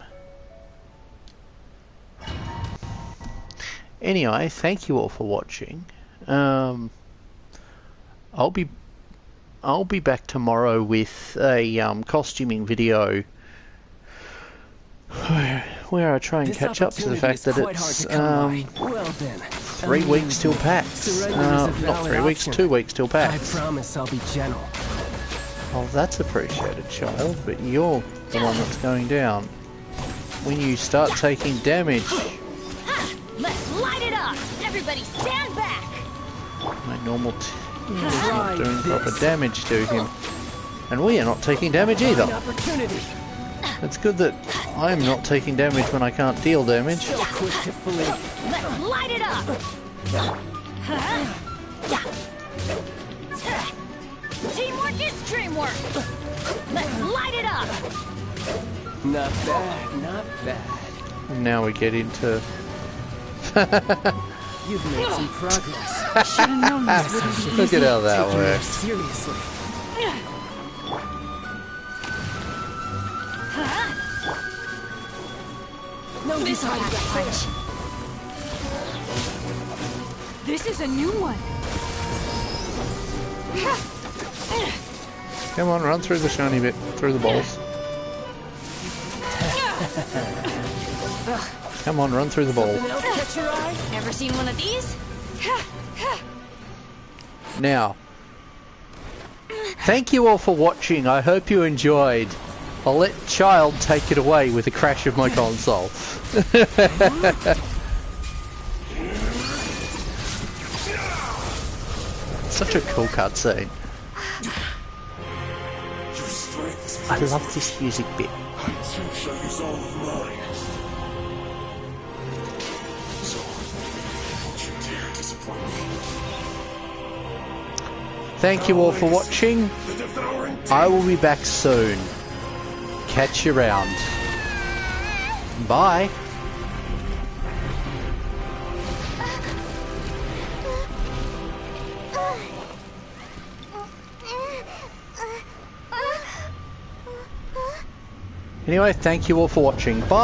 Anyway, thank you all for watching. I'll be back tomorrow with a costuming video where I try and catch up to the fact that it's 3 weeks till PAX. Not 3 weeks, 2 weeks till PAX. I promise I'll be gentle. Oh, that's appreciated, Child, but you're the one that's going down. When you start taking damage... Let's light it up! Everybody stand back! My normal team is not doing proper damage to him. And we are not taking damage either. It's good that I'm not taking damage when I can't deal damage. Let's light it up! Teamwork is dreamwork! Let's light it up! Not bad, not bad. And now we get into... You've made some progress. I should have known this would be Look at how that taking works. it seriously. No, this is punch. This is a new one. Come on, run through the shiny bit, through the balls. Come on, run through the ball. Ever seen one of these? Now, thank you all for watching. I hope you enjoyed. I'll let Child take it away with a crash of my console. Such a cool cutscene. I love this music bit. Thank you all for watching. I will be back soon. Catch you around. Bye. Anyway, thank you all for watching. Bye.